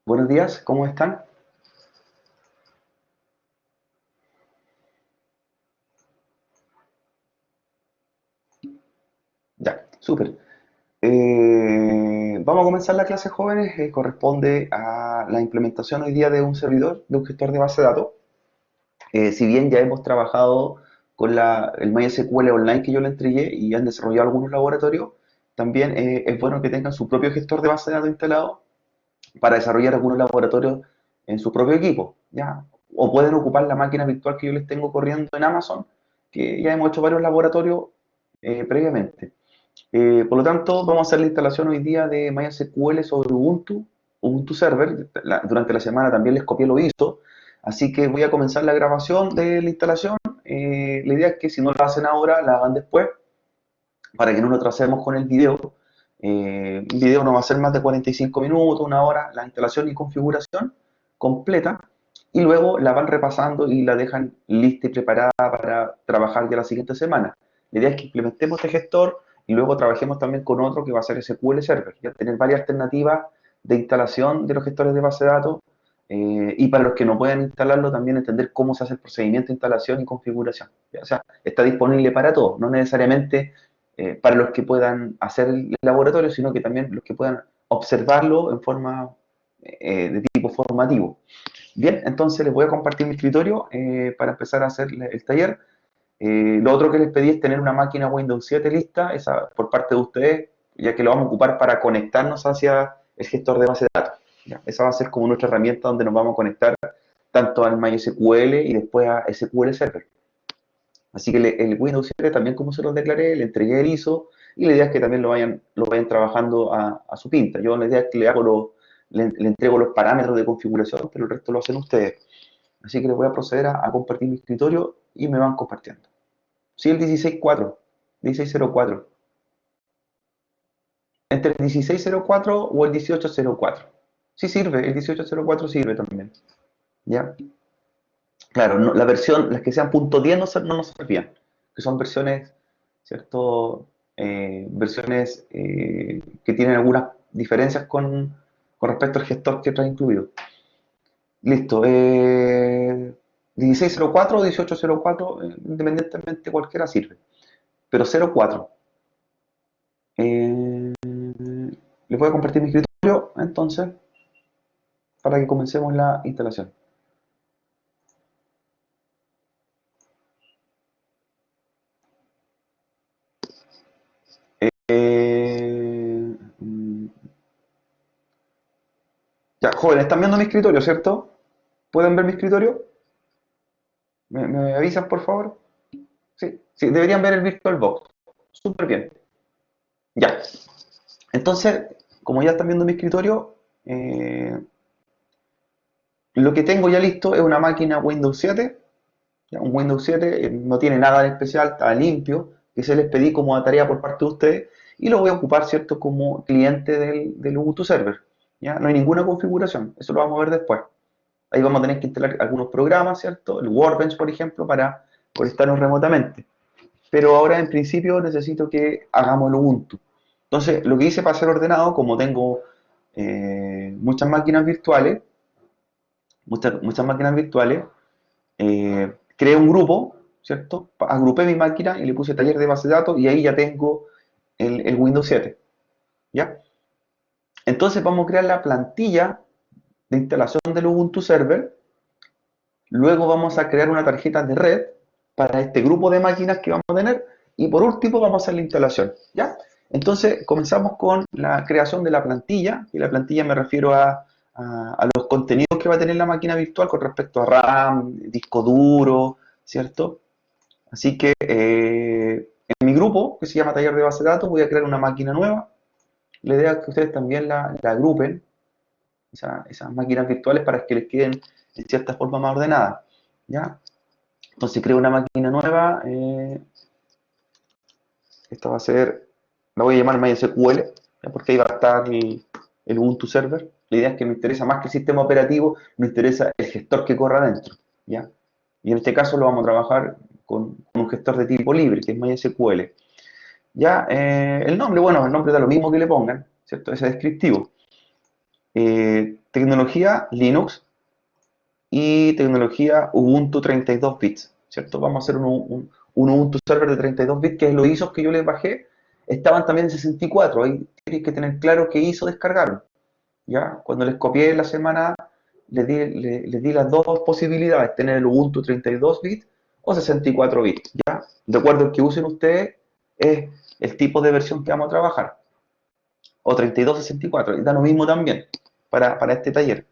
Buenos días, ¿cómo están? Ya, súper. Vamos a comenzar la clase, jóvenes. Corresponde a la implementación hoy día de un servidor, de un gestor de base de datos. Si bien ya hemos trabajado con el MySQL Online que yo le entregué y han desarrollado algunos laboratorios, también es bueno que tengan su propio gestor de base de datos instalado para desarrollar algunos laboratorios en su propio equipo, ¿ya? O pueden ocupar la máquina virtual que yo les tengo corriendo en Amazon, que ya hemos hecho varios laboratorios previamente. Por lo tanto, vamos a hacer la instalación hoy día de MySQL sobre Ubuntu, Ubuntu Server. Durante la semana también les copié lo ISO, así que voy a comenzar la grabación de la instalación. La idea es que si no la hacen ahora, la hagan después, para que no nos atrasemos con el video. Un video no va a ser más de 45 minutos, una hora, la instalación y configuración completa, y luego la van repasando y la dejan lista y preparada para trabajar ya la siguiente semana. La idea es que implementemos este gestor y luego trabajemos también con otro que va a ser SQL Server, ya tener varias alternativas de instalación de los gestores de base de datos, y para los que no puedan instalarlo también entender cómo se hace el procedimiento de instalación y configuración. ¿Ya? O sea, está disponible para todos, no necesariamente para los que puedan hacer el laboratorio, sino que también los que puedan observarlo en forma de tipo formativo. Bien, entonces les voy a compartir mi escritorio para empezar a hacer el taller. Lo otro que les pedí es tener una máquina Windows 7 lista, esa por parte de ustedes, ya que lo vamos a ocupar para conectarnos hacia el gestor de base de datos. ¿Ya? Esa va a ser como nuestra herramienta donde nos vamos a conectar tanto al MySQL y después a SQL Server. Así que el Windows 7 también, como se los declaré, le entregué el ISO y la idea es que también lo vayan trabajando a su pinta. Yo la idea es que le entrego los parámetros de configuración, pero el resto lo hacen ustedes. Así que les voy a proceder a compartir mi escritorio y me van compartiendo. Sí, el 16.4, 16.04. Entre el 16.04 o el 18.04. Sí sirve, el 18.04 sirve también. ¿Ya? Claro, la versión, las que sean .10 no nos servían, que son versiones, ¿cierto? Versiones que tienen algunas diferencias con respecto al gestor que trae incluido. Listo. 1604 o 1804, independientemente cualquiera sirve. Pero 04. Les voy a compartir mi escritorio entonces para que comencemos la instalación. Eh, mm, ya, jóvenes, están viendo mi escritorio, ¿cierto? ¿Pueden ver mi escritorio? ¿Me avisan, por favor? Sí, sí, deberían ver el VirtualBox. Súper bien. Ya. Entonces, como ya están viendo mi escritorio, lo que tengo ya listo es una máquina Windows 7. ¿Ya? Un Windows 7 no tiene nada de especial, está limpio, que se les pedí como tarea por parte de ustedes, y lo voy a ocupar, ¿cierto?, como cliente del Ubuntu Server. ¿Ya? No hay ninguna configuración, eso lo vamos a ver después. Ahí vamos a tener que instalar algunos programas, ¿cierto? El Workbench, por ejemplo, para conectarnos remotamente. Pero ahora en principio necesito que hagamos el Ubuntu. Entonces, lo que hice para ser ordenado, como tengo muchas máquinas virtuales, muchas máquinas virtuales, creé un grupo, ¿cierto? Agrupé mi máquina y le puse taller de base de datos y ahí ya tengo el Windows 7, ¿ya? Entonces vamos a crear la plantilla de instalación del Ubuntu Server. Luego vamos a crear una tarjeta de red para este grupo de máquinas que vamos a tener. Y por último vamos a hacer la instalación. ¿Ya? Entonces comenzamos con la creación de la plantilla. Y la plantilla me refiero a los contenidos que va a tener la máquina virtual con respecto a RAM, disco duro, ¿cierto? Así que en mi grupo, que se llama Taller de Base de Datos, voy a crear una máquina nueva. La idea es que ustedes también la agrupen, esas máquinas virtuales, para que les queden en cierta forma más ordenadas. ¿Ya? Entonces creo una máquina nueva. Esta va a ser, la voy a llamar MySQL, ¿ya? Porque ahí va a estar el Ubuntu Server. La idea es que me interesa más que el sistema operativo, me interesa el gestor que corra adentro. ¿Ya? Y en este caso lo vamos a trabajar con un gestor de tipo libre, que es MySQL. Ya, el nombre, bueno, el nombre da lo mismo que le pongan, ¿cierto? Ese descriptivo. tecnología Linux y tecnología Ubuntu 32 bits, ¿cierto? Vamos a hacer un Ubuntu Server de 32 bits, que es los ISOs que yo les bajé, estaban también en 64, ahí tienes que tener claro qué ISO descargaron, ¿ya? Cuando les copié la semana, les di las dos posibilidades, tener el Ubuntu 32 bits o 64 bits, ¿ya? De acuerdo al que usen ustedes, es el tipo de versión que vamos a trabajar, o 32 64, y da lo mismo también para este taller.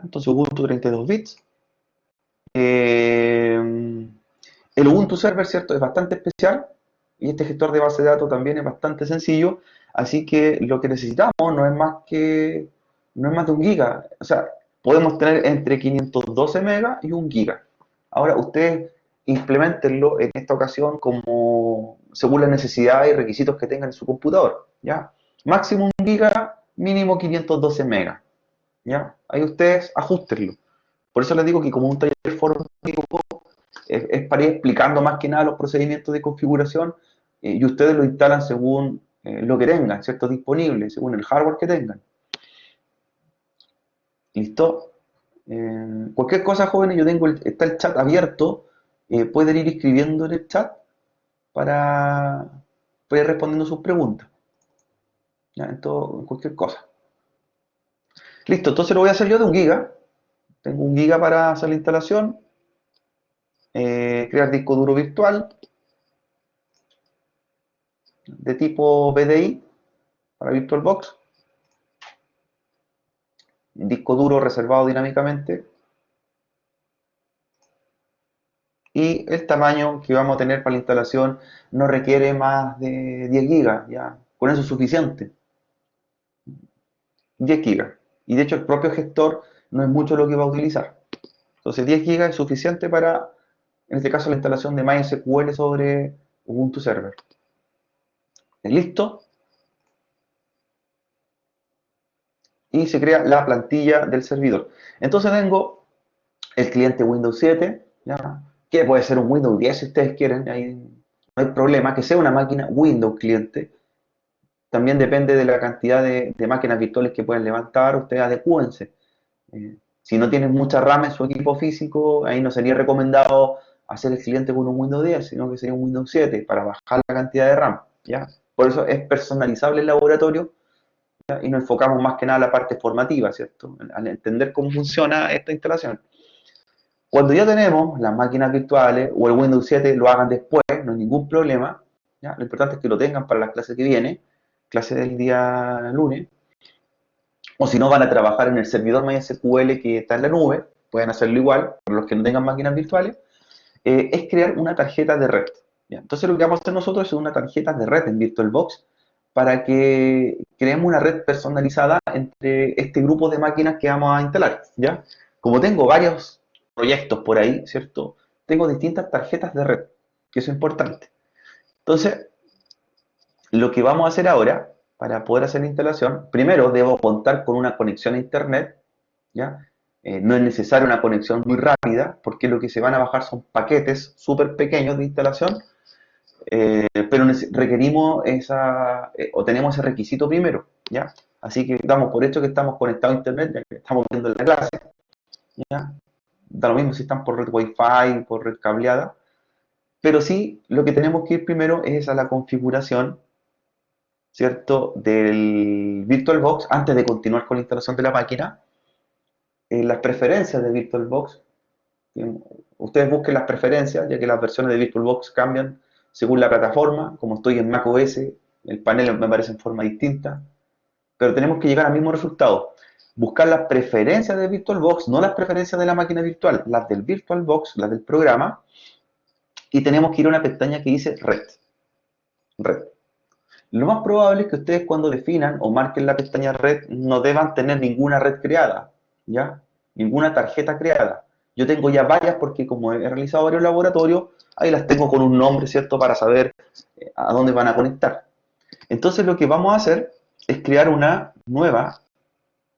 Entonces Ubuntu 32 bits. El Ubuntu Server, ¿cierto? Es bastante especial y este gestor de base de datos también es bastante sencillo, así que lo que necesitamos no es más de un giga, o sea, podemos tener entre 512 megas y un giga. Ahora, ustedes implementenlo en esta ocasión como según las necesidades y requisitos que tengan en su computador, ¿ya? Máximo un giga, mínimo 512 megas, ¿ya? Ahí ustedes ajustenlo. Por eso les digo que como un taller formativo es para ir explicando más que nada los procedimientos de configuración y ustedes lo instalan según lo que tengan, ¿cierto? Disponible, según el hardware que tengan. ¿Listo? Cualquier cosa, jóvenes, está el chat abierto, pueden ir escribiendo en el chat para, para ir respondiendo sus preguntas, ¿ya? En cualquier cosa. Listo, entonces lo voy a hacer yo de un giga. Tengo un giga para hacer la instalación, crear disco duro virtual de tipo VDI para VirtualBox, disco duro reservado dinámicamente y el tamaño que vamos a tener para la instalación no requiere más de 10 gigas, ya con eso es suficiente, 10 gigas. Y de hecho el propio gestor no es mucho lo que va a utilizar. Entonces 10 gigas es suficiente para, en este caso, la instalación de MySQL sobre Ubuntu Server. ¿Listo? Y se crea la plantilla del servidor. Entonces tengo el cliente Windows 7, ¿ya? Que puede ser un Windows 10 si ustedes quieren, ahí no hay problema, que sea una máquina Windows cliente. También depende de la cantidad de máquinas virtuales que pueden levantar, ustedes adecúense. Si no tienen mucha RAM en su equipo físico, ahí no sería recomendado hacer el cliente con un Windows 10, sino que sería un Windows 7 para bajar la cantidad de RAM, ¿ya? Por eso es personalizable el laboratorio, ¿ya? Y nos enfocamos más que nada en la parte formativa, ¿cierto? Al entender cómo funciona esta instalación. Cuando ya tenemos las máquinas virtuales o el Windows 7 lo hagan después, no hay ningún problema, ¿ya? Lo importante es que lo tengan para la clase que viene, clase del día lunes, o si no van a trabajar en el servidor MySQL que está en la nube, pueden hacerlo igual, para los que no tengan máquinas virtuales, es crear una tarjeta de red. ¿Ya? Entonces lo que vamos a hacer nosotros es una tarjeta de red en VirtualBox para que creemos una red personalizada entre este grupo de máquinas que vamos a instalar, ¿ya? Como tengo varios proyectos por ahí, ¿cierto? Tengo distintas tarjetas de red, que eso es importante. Entonces, lo que vamos a hacer ahora, para poder hacer la instalación, primero debo contar con una conexión a internet, ¿ya? No es necesaria una conexión muy rápida, porque lo que se van a bajar son paquetes súper pequeños de instalación, pero requerimos o tenemos ese requisito primero, ¿ya? Así que damos por hecho que estamos conectados a internet, ya que estamos viendo la clase, ¿ya? Da lo mismo si están por red Wi-Fi, por red cableada, pero sí lo que tenemos que ir primero es a la configuración, ¿cierto? Del VirtualBox antes de continuar con la instalación de la máquina. Las preferencias de VirtualBox, ustedes busquen las preferencias, ya que las versiones de VirtualBox cambian según la plataforma. Como estoy en macOS, el panel me aparece en forma distinta, pero tenemos que llegar al mismo resultado. Buscar las preferencias de VirtualBox, no las preferencias de la máquina virtual, las del VirtualBox, las del programa, y tenemos que ir a una pestaña que dice Red. Red. Lo más probable es que ustedes cuando definan o marquen la pestaña red no deban tener ninguna red creada, ¿ya? Ninguna tarjeta creada. Yo tengo ya varias porque como he realizado varios laboratorios, ahí las tengo con un nombre, ¿cierto? Para saber a dónde van a conectar. Entonces lo que vamos a hacer es crear una nueva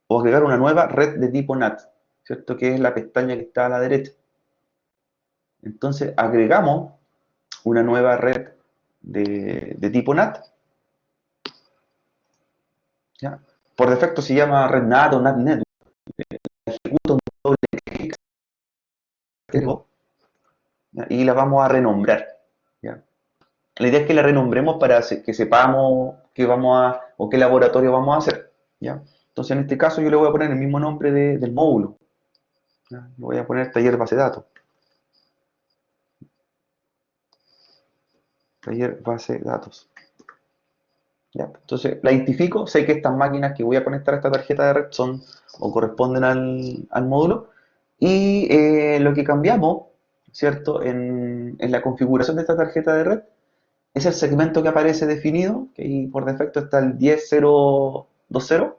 o agregar una nueva red de tipo NAT, ¿cierto? Que es la pestaña que está a la derecha. Entonces agregamos una nueva red de tipo NAT, ¿ya? Por defecto se llama red NAT o NAT Network, ejecuto un doble clic, ¿ya? Y la vamos a renombrar, ¿ya? La idea es que la renombremos para que sepamos qué vamos a, o qué laboratorio vamos a hacer, ¿ya? Entonces, en este caso, yo le voy a poner el mismo nombre del módulo, ¿ya? Le voy a poner taller base de datos. Taller base de datos. ¿Ya? Entonces, la identifico, sé que estas máquinas que voy a conectar a esta tarjeta de red son o corresponden al módulo. Y lo que cambiamos, ¿cierto? En la configuración de esta tarjeta de red es el segmento que aparece definido, que ahí por defecto está el 10.0.20,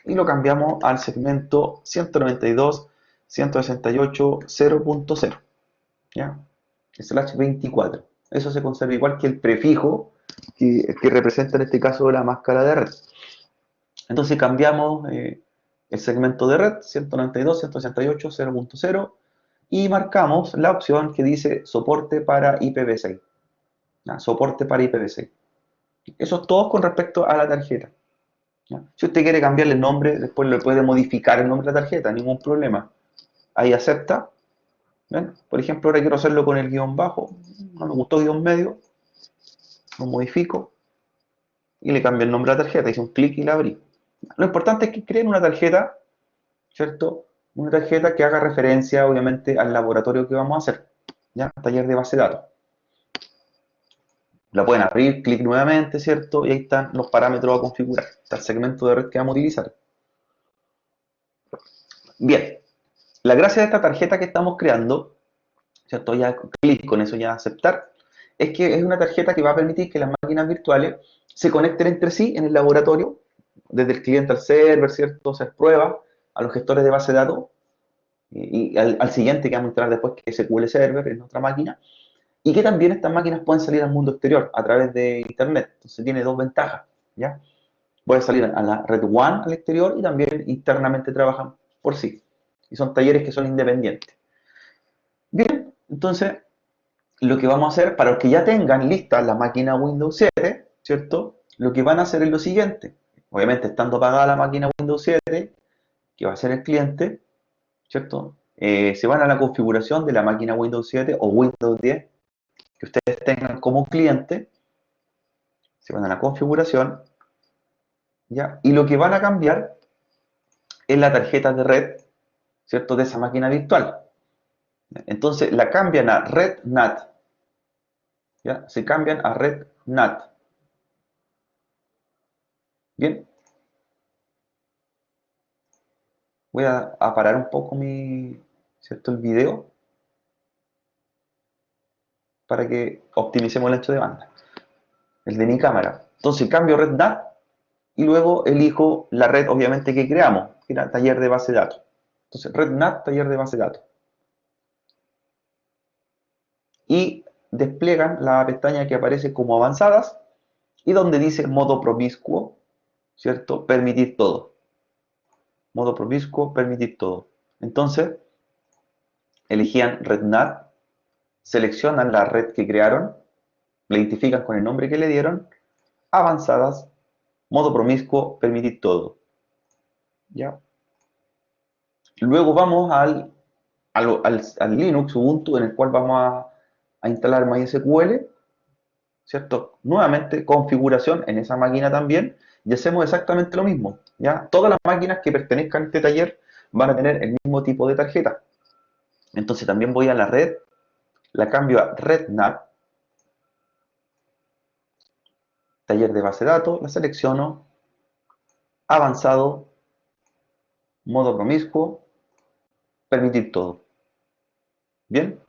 y lo cambiamos al segmento 192.168.0.0, ¿ya? Slash 24. Eso se conserva igual que el prefijo que representa en este caso la máscara de red. Entonces cambiamos el segmento de red 192.168.0.0 y marcamos la opción que dice soporte para IPv6. ¿Ya? Soporte para IPv6. Eso es todo con respecto a la tarjeta. ¿Ya? Si usted quiere cambiarle el nombre, después le puede modificar el nombre de la tarjeta, ningún problema. Ahí acepta. ¿Ven? Por ejemplo, ahora quiero hacerlo con el guión bajo. No me gustó guión medio. Lo modifico y le cambio el nombre a la tarjeta. Hice un clic y la abrí. Lo importante es que creen una tarjeta, ¿cierto? Una tarjeta que haga referencia, obviamente, al laboratorio que vamos a hacer. ¿Ya? Taller de base de datos. La pueden abrir, clic nuevamente, ¿cierto? Y ahí están los parámetros a configurar. Está el segmento de red que vamos a utilizar. Bien, la gracia de esta tarjeta que estamos creando, ¿cierto? Ya clic con eso, ya aceptar, es que es una tarjeta que va a permitir que las máquinas virtuales se conecten entre sí en el laboratorio, desde el cliente al server, ¿cierto? Se prueba a los gestores de base de datos y al siguiente que vamos a entrar después, que es SQL Server en otra máquina, y que también estas máquinas pueden salir al mundo exterior a través de Internet. Entonces tiene dos ventajas, ¿ya? Puede salir a la red WAN al exterior y también internamente trabajan por sí. Y son talleres que son independientes. Bien, entonces lo que vamos a hacer, para los que ya tengan lista la máquina Windows 7, ¿cierto? Lo que van a hacer es lo siguiente. Obviamente, estando apagada la máquina Windows 7, que va a ser el cliente, ¿cierto? Se van a la configuración de la máquina Windows 7 o Windows 10 que ustedes tengan como cliente, se van a la configuración, ¿ya? Y lo que van a cambiar es la tarjeta de red, ¿cierto? De esa máquina virtual. Entonces la cambian a Red NAT, ¿ya? Se cambian a Red NAT. Bien, voy a parar un poco ¿cierto? El video para que optimicemos el ancho de banda, el de mi cámara. Entonces cambio Red NAT y luego elijo la red, obviamente, que creamos, que era taller de base de datos. Entonces Red NAT, taller de base de datos. Y despliegan la pestaña que aparece como avanzadas y donde dice modo promiscuo, ¿cierto? Permitir todo. Modo promiscuo, permitir todo. Entonces, elegían RedNAT, seleccionan la red que crearon, la identifican con el nombre que le dieron, avanzadas, modo promiscuo, permitir todo. ¿Ya? Luego vamos al Linux, Ubuntu, en el cual vamos a instalar MySQL, ¿cierto? Nuevamente, configuración en esa máquina también, y hacemos exactamente lo mismo, ¿ya? Todas las máquinas que pertenezcan a este taller van a tener el mismo tipo de tarjeta. Entonces también voy a la red, la cambio a RedNAT, taller de base de datos, la selecciono, avanzado, modo promiscuo, permitir todo. ¿Bien?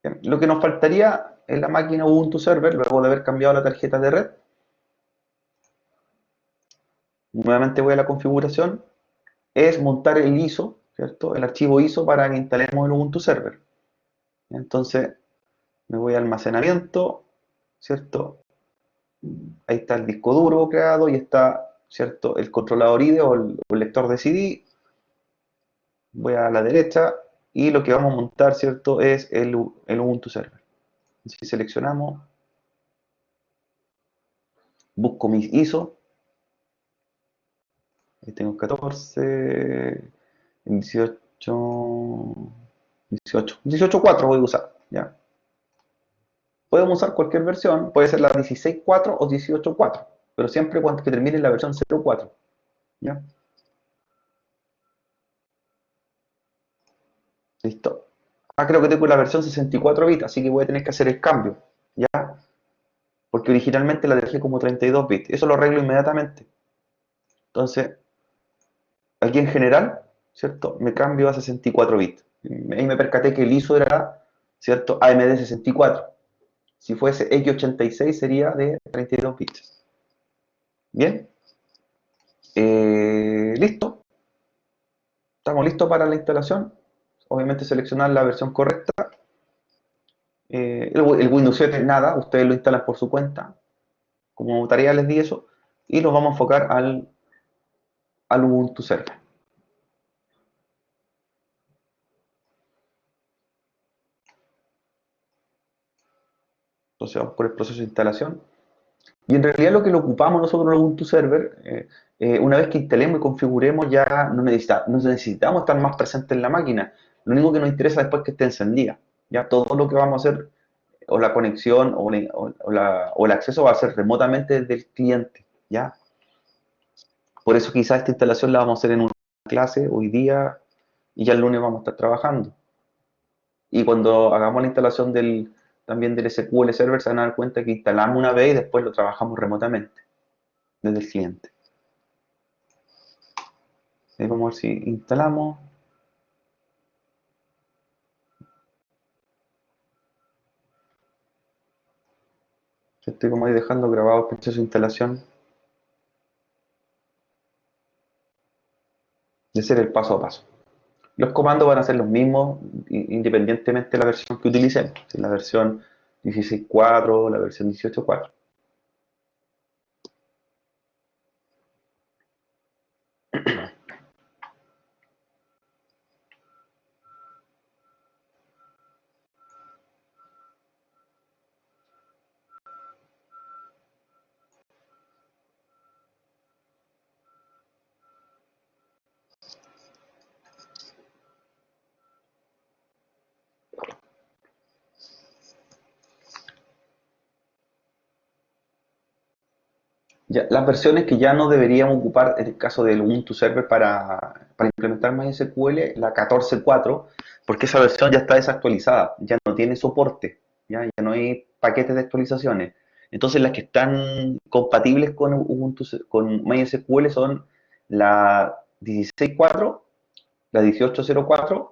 Bien. Lo que nos faltaría en la máquina Ubuntu Server, luego de haber cambiado la tarjeta de red, nuevamente voy a la configuración, es montar el ISO, ¿cierto? El archivo ISO para que instalemos el Ubuntu Server. Entonces me voy a almacenamiento, ¿cierto? Ahí está el disco duro creado y está, ¿cierto? El controlador IDE o el lector de CD. Voy a la derecha y lo que vamos a montar, ¿cierto? Es el Ubuntu Server. Si seleccionamos, busco mis ISO, Aquí tengo 14, 18, 18.4 voy a usar, ¿ya? Podemos usar cualquier versión, puede ser la 16.4 o 18.4, pero siempre cuando que termine la versión 0.4, ¿ya? Listo. Ah, creo que tengo la versión 64 bits, así que voy a tener que hacer el cambio, ¿ya? Porque originalmente la dejé como 32 bits. Eso lo arreglo inmediatamente. Entonces, aquí en general, ¿cierto? Me cambio a 64 bits. Ahí me percaté que el ISO era, ¿cierto? AMD 64. Si fuese X86 sería de 32 bits. Bien. Listo. Estamos listos para la instalación. Obviamente seleccionar la versión correcta. El Windows 7 nada, ustedes lo instalan por su cuenta. Como tarea les di eso. Y nos vamos a enfocar al Ubuntu Server. Entonces vamos por el proceso de instalación. Y en realidad lo que lo ocupamos nosotros en Ubuntu Server, una vez que instalemos y configuremos, ya no necesitamos estar más presentes en la máquina. Lo único que nos interesa después es que esté encendida. Ya todo lo que vamos a hacer, o la conexión, o el acceso va a ser remotamente desde el cliente. ¿Ya? Por eso quizás esta instalación la vamos a hacer en una clase hoy día y ya el lunes vamos a estar trabajando. Y cuando hagamos la instalación también del SQL Server, se van a dar cuenta que instalamos una vez y después lo trabajamos remotamente desde el cliente. Vamos a ver si instalamos. Estoy como ahí dejando grabado el proceso de instalación de ser el paso a paso. Los comandos van a ser los mismos independientemente de la versión que utilicemos, si la versión 16.4 o la versión 18.4. Ya, las versiones que ya no deberíamos ocupar en el caso del Ubuntu Server para implementar MySQL, la 14.4, porque esa versión ya está desactualizada, ya no tiene soporte, ya no hay paquetes de actualizaciones. Entonces las que están compatibles con con MySQL son la 16.4, la 18.04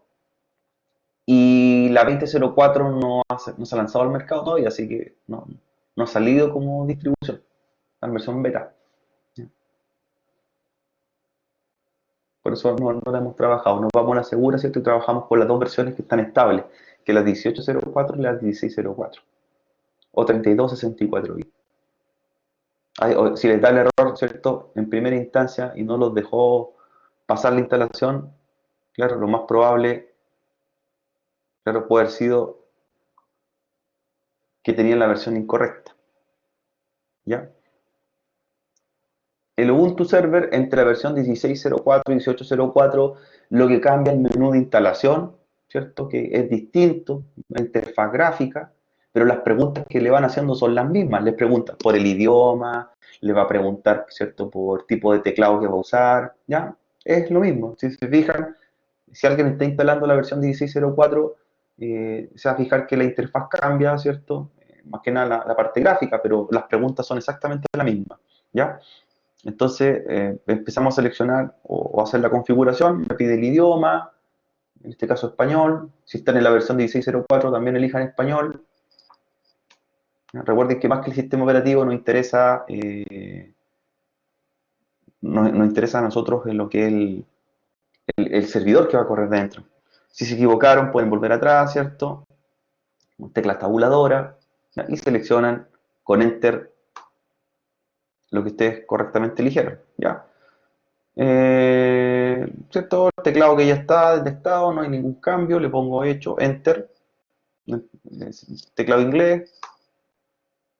y la 20.04 no se ha lanzado al mercado todavía, así que no ha salido como distribución, la versión beta. Por eso no la hemos trabajado. Nos vamos a la segura, ¿cierto? Y trabajamos con las dos versiones que están estables, que es la 18.04 y la 16.04. O 32.64 bits. Si les da el error, ¿cierto? En primera instancia y no los dejó pasar la instalación, claro, lo más probable, claro, puede haber sido que tenían la versión incorrecta. ¿Ya? El Ubuntu Server entre la versión 16.04 y 18.04 lo que cambia el menú de instalación, ¿cierto? Que es distinto, la interfaz gráfica, pero las preguntas que le van haciendo son las mismas. Les pregunta por el idioma, le va a preguntar, ¿cierto? Por tipo de teclado que va a usar, ¿ya? Es lo mismo. Si se fijan, si alguien está instalando la versión 16.04, se va a fijar que la interfaz cambia, ¿cierto? Más que nada la parte gráfica, pero las preguntas son exactamente las mismas, ¿ya? Entonces empezamos a seleccionar o hacer la configuración, me pide el idioma, en este caso español. Si están en la versión 16.04 también elijan español. Recuerden que más que el sistema operativo nos interesa a nosotros en lo que es el servidor que va a correr dentro. Si se equivocaron pueden volver atrás, ¿cierto? Teclas tabuladora, ¿ya? Y seleccionan con Enter lo que ustedes correctamente eligieron, ¿ya? ¿Cierto? El teclado que ya está detectado, no hay ningún cambio, le pongo hecho, enter, teclado inglés,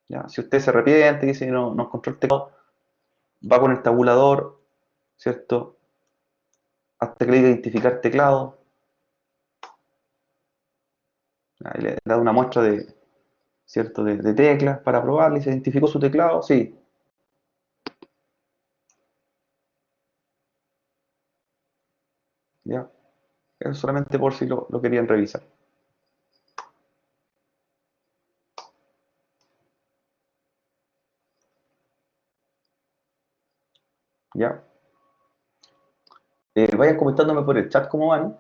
¿ya? Si usted se arrepiente y dice no encontró el teclado, va con el tabulador, ¿cierto? Hasta que le diga identificar teclado. Ahí le da una muestra de, ¿cierto? De teclas para probarle. ¿Se identificó su teclado? Sí. Ya. Eso solamente por si lo querían revisar. Ya. Vayan comentándome por el chat cómo van.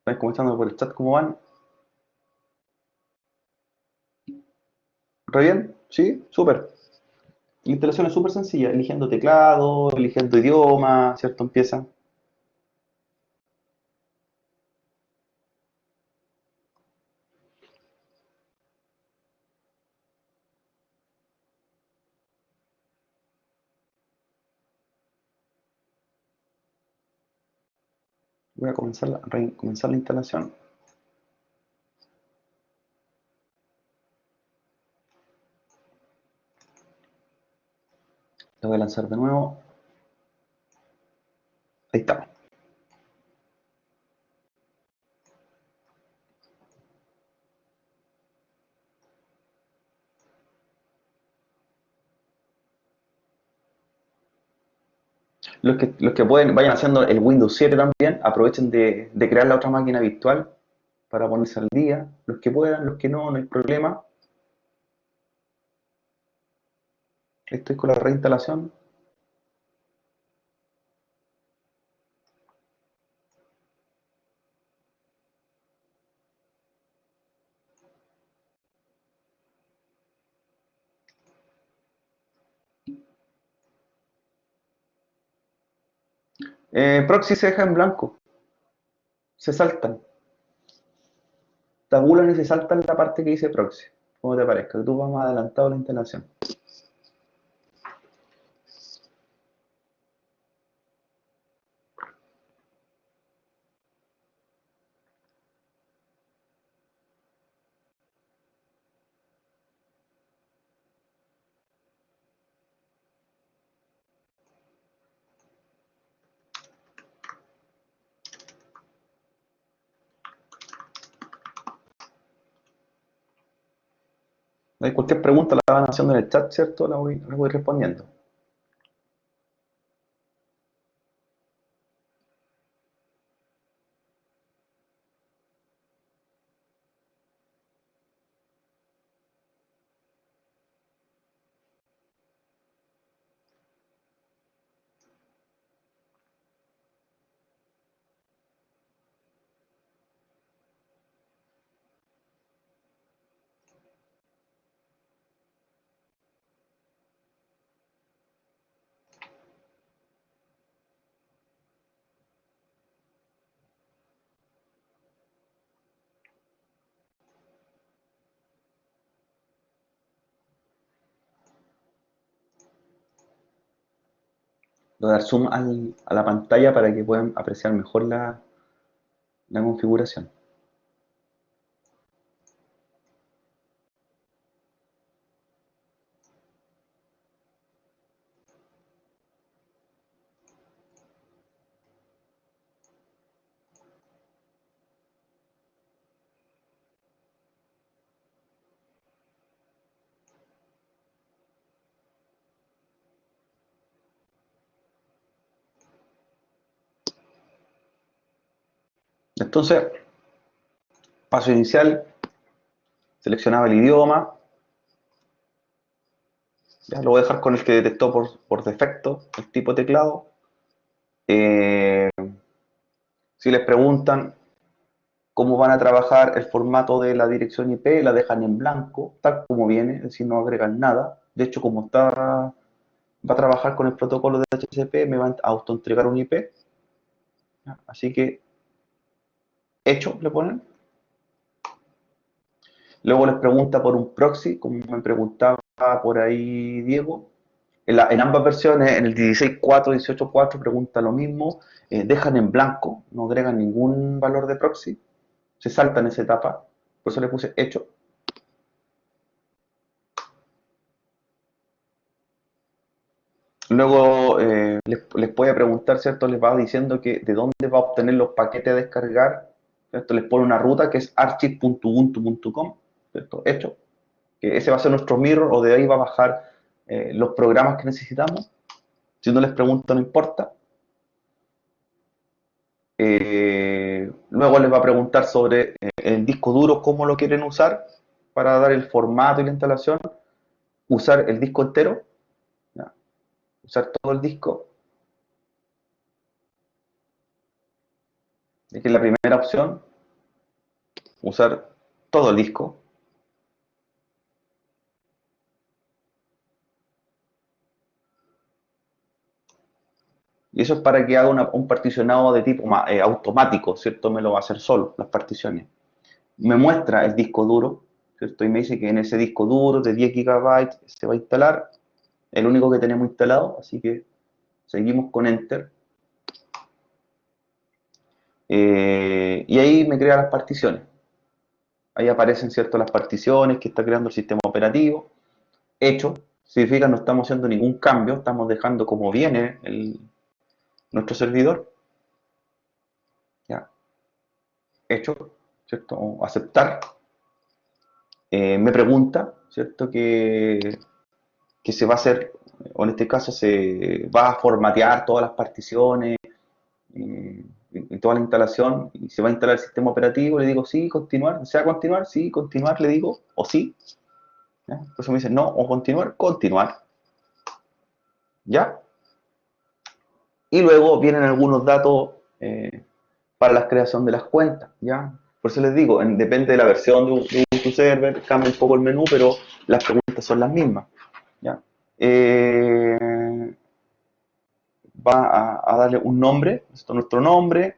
Vayan comentándome por el chat cómo van. ¿Re bien? ¿Sí? Súper. La instalación es súper sencilla. Eligiendo teclado, eligiendo idioma, ¿cierto? Empieza. Voy a comenzar la instalación. Lo voy a lanzar de nuevo. Ahí está. Los que pueden, vayan haciendo el Windows 7 también, aprovechen de crear la otra máquina virtual para ponerse al día. Los que puedan, los que no, no hay problema. Estoy con la reinstalación. Proxy se deja en blanco, se saltan, tabulan y se saltan la parte que dice proxy, como te parezca, que tú vas más adelantado a la instalación. Cualquier pregunta la van haciendo en el chat, ¿cierto? La voy respondiendo. Le voy a dar zoom a la pantalla para que puedan apreciar mejor la configuración. Entonces, paso inicial, seleccionaba el idioma, ya lo voy a dejar con el que detectó por defecto, el tipo de teclado. Eh, si les preguntan cómo van a trabajar el formato de la dirección IP, la dejan en blanco, tal como viene, es decir, no agregan nada. De hecho, como va a trabajar con el protocolo de HCP, me va a autoentregar un IP. Así que, hecho, le ponen. Luego les pregunta por un proxy, como me preguntaba por ahí Diego. En ambas versiones, en el 16.4 y 18.4, pregunta lo mismo. Dejan en blanco, no agregan ningún valor de proxy. se saltan esa etapa, por eso le puse hecho. Luego les puede preguntar, ¿cierto? Les va diciendo que de dónde va a obtener los paquetes a descargar, ¿cierto? Les pone una ruta que es archive.ubuntu.com, ¿cierto? Hecho, que ese va a ser nuestro mirror o de ahí va a bajar los programas que necesitamos. Si no les pregunto, no importa. Luego les va a preguntar sobre el disco duro, cómo lo quieren usar para dar el formato y la instalación. Usar el disco entero, ¿ya? Usar todo el disco, es que la primera opción, usar todo el disco. Y eso es para que haga un particionado de tipo automático, ¿cierto? Me lo va a hacer solo, las particiones. Me muestra el disco duro, ¿cierto? Y me dice que en ese disco duro de 10 GB se va a instalar, el único que tenemos instalado, así que seguimos con Enter. Y ahí me crea las particiones. Ahí aparecen, ¿cierto? Las particiones que está creando el sistema operativo. Hecho, si fijan, no estamos haciendo ningún cambio, estamos dejando como viene nuestro servidor. Ya, hecho, ¿cierto? Aceptar. Me pregunta, ¿cierto? Que se va a hacer, o en este caso se va a formatear todas las particiones y toda la instalación, y se va a instalar el sistema operativo. Le digo sí, continuar, ¿desea continuar? Sí, continuar, le digo, o sí. ¿Ya? Entonces me dice no, o continuar, continuar. ¿Ya? Y luego vienen algunos datos para la creación de las cuentas, ¿ya? Por eso les digo, depende de la versión de Ubuntu Server, cambia un poco el menú, pero las preguntas son las mismas, ¿ya? Eh, Va a darle un nombre, esto es nuestro nombre,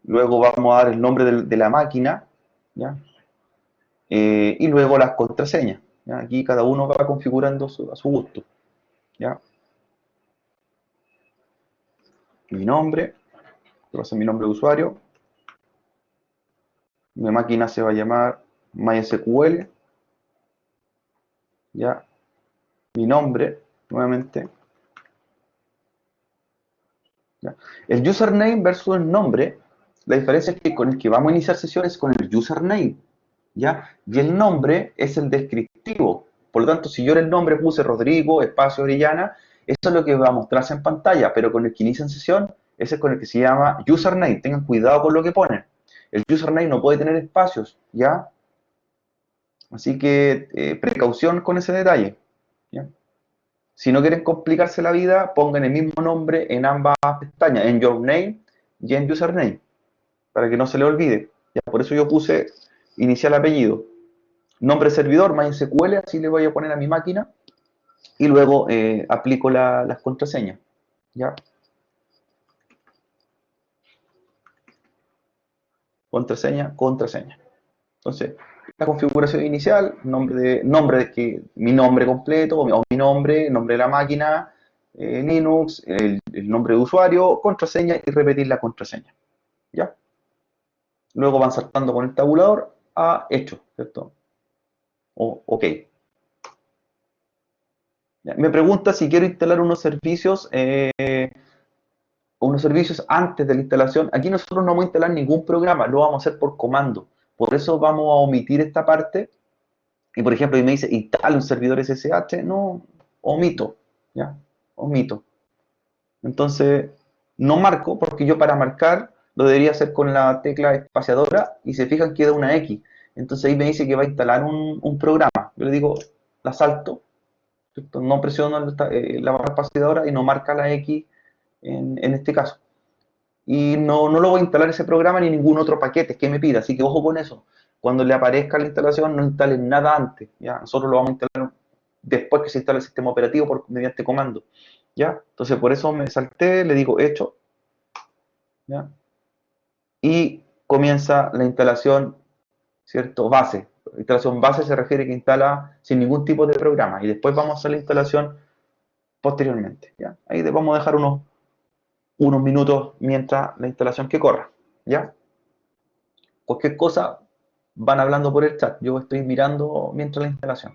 luego vamos a dar el nombre de la máquina, ¿ya? Y luego las contraseñas, ¿ya? Aquí cada uno va configurando a su gusto, ¿ya? Mi nombre, que va a ser mi nombre de usuario, mi máquina se va a llamar MySQL, ¿ya? Mi nombre, nuevamente, ¿ya? El username versus el nombre, la diferencia es que con el que vamos a iniciar sesiones es con el username, ¿ya? Y el nombre es el descriptivo. Por lo tanto, si yo en el nombre puse Rodrigo, espacio Orellana, eso es lo que va a mostrarse en pantalla, pero con el que inician sesión, ese es con el que se llama username. Tengan cuidado con lo que ponen. El username no puede tener espacios, ¿ya? Así que precaución con ese detalle, ¿ya? Si no quieren complicarse la vida, pongan el mismo nombre en ambas pestañas, en Your Name y en Username, para que no se le olvide. ¿Ya? Por eso yo puse inicial apellido. Nombre servidor, MySQL, así le voy a poner a mi máquina. Y luego aplico las contraseñas. ¿Ya? Contraseña, contraseña. Entonces, la configuración inicial, mi nombre completo, o mi nombre de la máquina, Linux, el nombre de usuario, contraseña y repetir la contraseña. ¿Ya? Luego van saltando con el tabulador a hecho, ¿cierto? O ok. ¿Ya? Me pregunta si quiero instalar unos servicios antes de la instalación. Aquí nosotros no vamos a instalar ningún programa, lo vamos a hacer por comando. Por eso vamos a omitir esta parte. Y por ejemplo, y me dice, instala un servidor SSH, no, omito, ¿ya? Omito. Entonces, no marco, porque yo para marcar lo debería hacer con la tecla espaciadora y se fijan queda una X. Entonces ahí me dice que va a instalar un programa. Yo le digo, la salto, ¿cierto? No presiono la barra espaciadora y no marca la X en este caso. Y no lo voy a instalar ese programa ni ningún otro paquete que me pida. Así que ojo con eso. Cuando le aparezca la instalación, no instalen nada antes. ¿Ya? Nosotros lo vamos a instalar después que se instale el sistema operativo mediante comando. ¿Ya? Entonces por eso me salté, le digo hecho, ¿ya? Y comienza la instalación, ¿cierto? Base. La instalación base se refiere que instala sin ningún tipo de programa. Y después vamos a hacer la instalación posteriormente. ¿Ya? Ahí vamos a dejar unos minutos mientras la instalación que corra. ¿Ya? cualquier cosa van hablando por el chat. Yo estoy mirando mientras la instalación.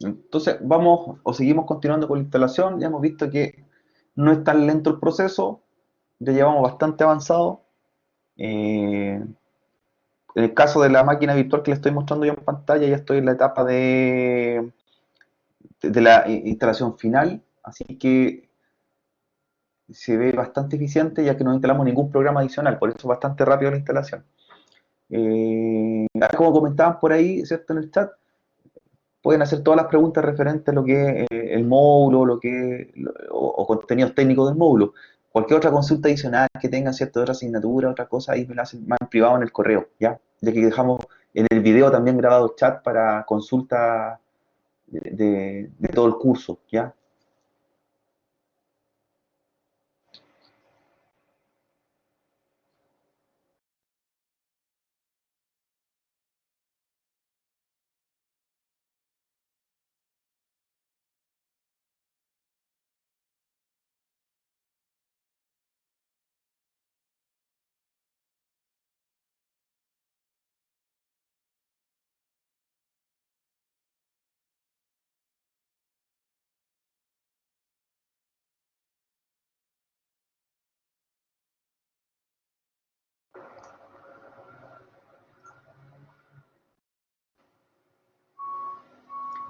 Entonces, vamos o seguimos continuando con la instalación. Ya hemos visto que no es tan lento el proceso, ya llevamos bastante avanzado. Eh, en el caso de la máquina virtual que le estoy mostrando yo en pantalla, ya estoy en la etapa de la instalación final, así que se ve bastante eficiente ya que no instalamos ningún programa adicional, por eso es bastante rápido la instalación. Como comentaban por ahí, ¿cierto? En el chat, pueden hacer todas las preguntas referentes a lo que es el módulo, o contenidos técnicos del módulo. Cualquier otra consulta adicional que tengan, ¿cierto? Otra asignatura, otra cosa, ahí me la hacen más en privado en el correo, ¿ya? Ya que dejamos en el video también grabado chat para consulta de todo el curso, ¿ya?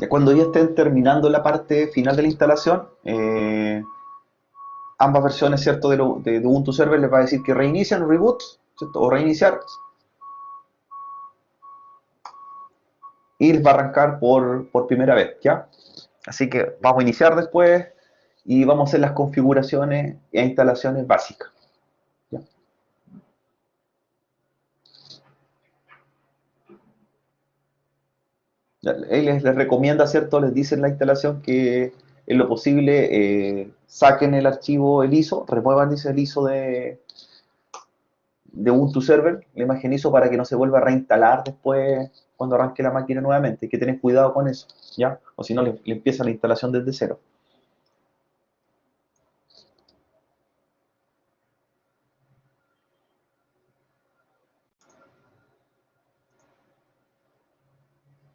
Ya cuando ya estén terminando la parte final de la instalación, ambas versiones, ¿cierto? De Ubuntu Server les va a decir que reinician, reboot, ¿cierto? O reiniciar, y les va a arrancar por primera vez, ¿ya? Así que vamos a iniciar después y vamos a hacer las configuraciones e instalaciones básicas, ¿ya? Él les recomienda, ¿cierto? Les dice en la instalación que en lo posible saquen el archivo, el ISO, remuevan, dice, el ISO de Ubuntu Server, la imagen ISO, para que no se vuelva a reinstalar después cuando arranque la máquina nuevamente. Hay que tener cuidado con eso, ¿ya? O si no, le empieza la instalación desde cero.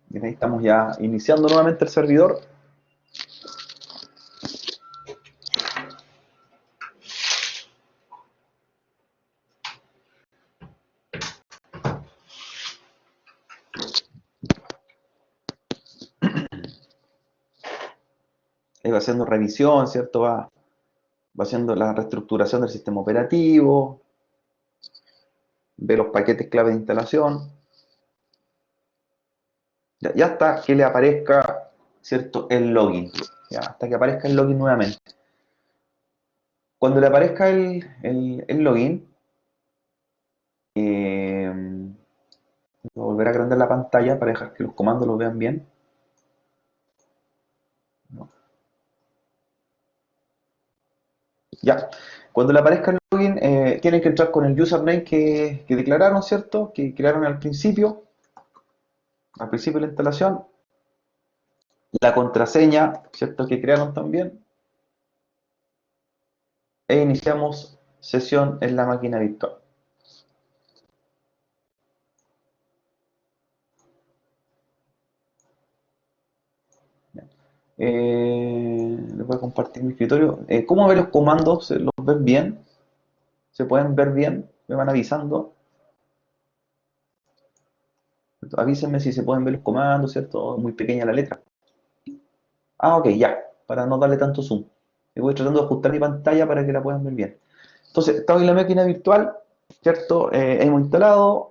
Bien, ahí estamos ya iniciando nuevamente el servidor. Ahí va haciendo revisión, ¿cierto? Va haciendo la reestructuración del sistema operativo, ve los paquetes clave de instalación. Ya hasta que le aparezca, ¿cierto? El login. Ya, hasta que aparezca el login nuevamente. Cuando le aparezca el login, voy a volver a agrandar la pantalla para dejar que los comandos los vean bien. ¿No? Ya. Cuando le aparezca el login, tienen que entrar con el username que declararon, ¿cierto? Que crearon al principio de la instalación. La contraseña, ¿cierto? Que crearon también. E iniciamos sesión en la máquina virtual. Les voy a compartir mi escritorio. ¿Cómo ven los comandos? ¿Los ven bien? ¿Se pueden ver bien? Me van avisando. Avísenme si se pueden ver los comandos, ¿cierto? Muy pequeña la letra. Ah, ok, ya. Para no darle tanto zoom. Y voy tratando de ajustar mi pantalla para que la puedan ver bien. Entonces, estamos en la máquina virtual, ¿cierto? Hemos instalado.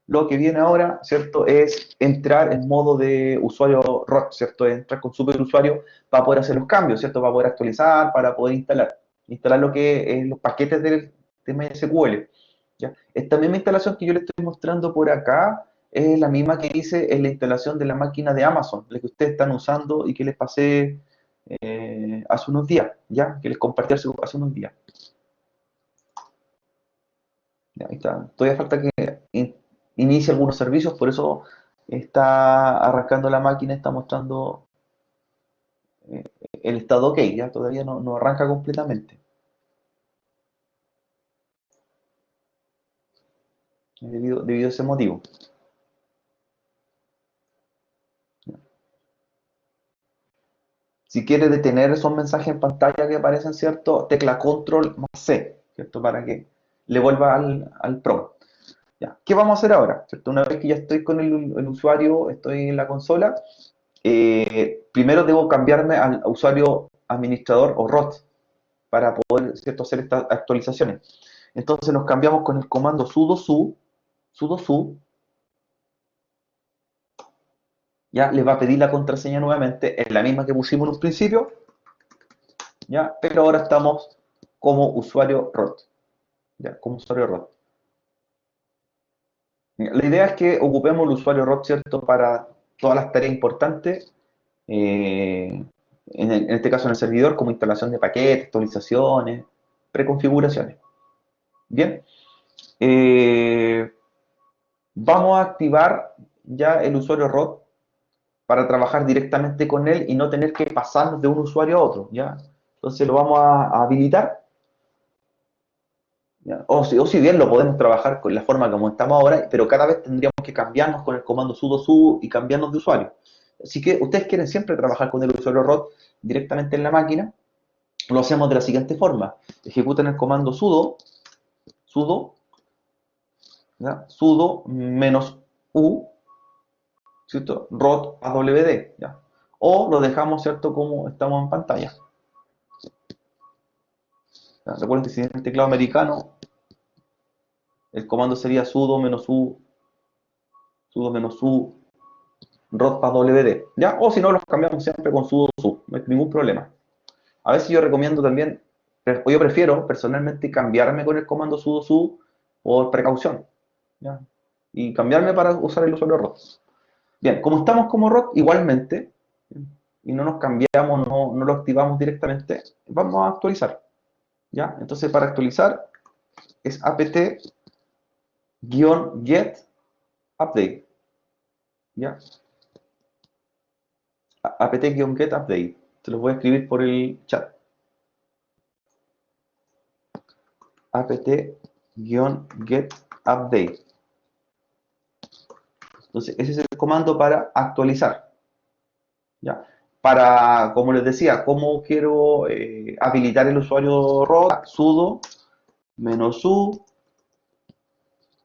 Lo que viene ahora, ¿cierto? Es entrar en modo de usuario root, ¿cierto? Entrar con superusuario para poder hacer los cambios, ¿cierto? Para poder actualizar, para poder instalar. Instalar lo que es los paquetes de MySQL, ¿ya? Esta misma instalación que yo le estoy mostrando por acá es la misma que hice en la instalación de la máquina de Amazon, la que ustedes están usando y que les pasé hace unos días, ¿ya? Que les compartí hace unos días. Ya, ahí está. Todavía falta que inicie algunos servicios, por eso está arrancando la máquina, está mostrando eh, el estado OK, ya todavía no arranca completamente, debido a ese motivo. Si quiere detener esos mensajes en pantalla que aparecen, ¿cierto? Tecla Control más C, ¿cierto? Para que le vuelva al prompt. Ya. ¿Qué vamos a hacer ahora? ¿Cierto? Una vez que ya estoy con el usuario, estoy en la consola, primero debo cambiarme al usuario administrador o root para poder, ¿cierto? Hacer estas actualizaciones. Entonces nos cambiamos con el comando sudo su, ya le va a pedir la contraseña nuevamente, es la misma que pusimos en un principio, ya, pero ahora estamos como usuario root, ya, como usuario root. La idea es que ocupemos el usuario root, ¿cierto? Para todas las tareas importantes, eh, en este caso en el servidor, como instalación de paquetes, actualizaciones, preconfiguraciones. Bien, eh, vamos a activar ya el usuario root para trabajar directamente con él y no tener que pasarnos de un usuario a otro, ¿ya? Entonces lo vamos a habilitar, ¿ya? O si bien lo podemos trabajar con la forma como estamos ahora, pero cada vez tendríamos que cambiarnos con el comando sudo su y cambiarnos de usuario. Así que ustedes quieren siempre trabajar con el usuario root directamente en la máquina, lo hacemos de la siguiente forma. Ejecutan el comando sudo, ¿ya? Sudo menos u, ¿cierto? Root awd, ¿ya? O lo dejamos, ¿cierto? Como estamos en pantalla. ¿Ya? Recuerden que si en el teclado americano, el comando sería sudo menos u, root awd, ¿ya? O si no, los cambiamos siempre con sudo su, no hay ningún problema. A veces yo recomiendo también, o yo prefiero personalmente cambiarme con el comando sudo su por precaución, ¿ya? Y cambiarme para usar el usuario root. Bien, como estamos como root igualmente, y no nos cambiamos, no lo activamos directamente, vamos a actualizar, ¿ya? Entonces para actualizar es apt-get update, ¿ya? apt-get update. Te los voy a escribir por el chat. apt-get update. Entonces, ese es el comando para actualizar, ¿ya? Para, como les decía, cómo quiero habilitar el usuario root, sudo menos u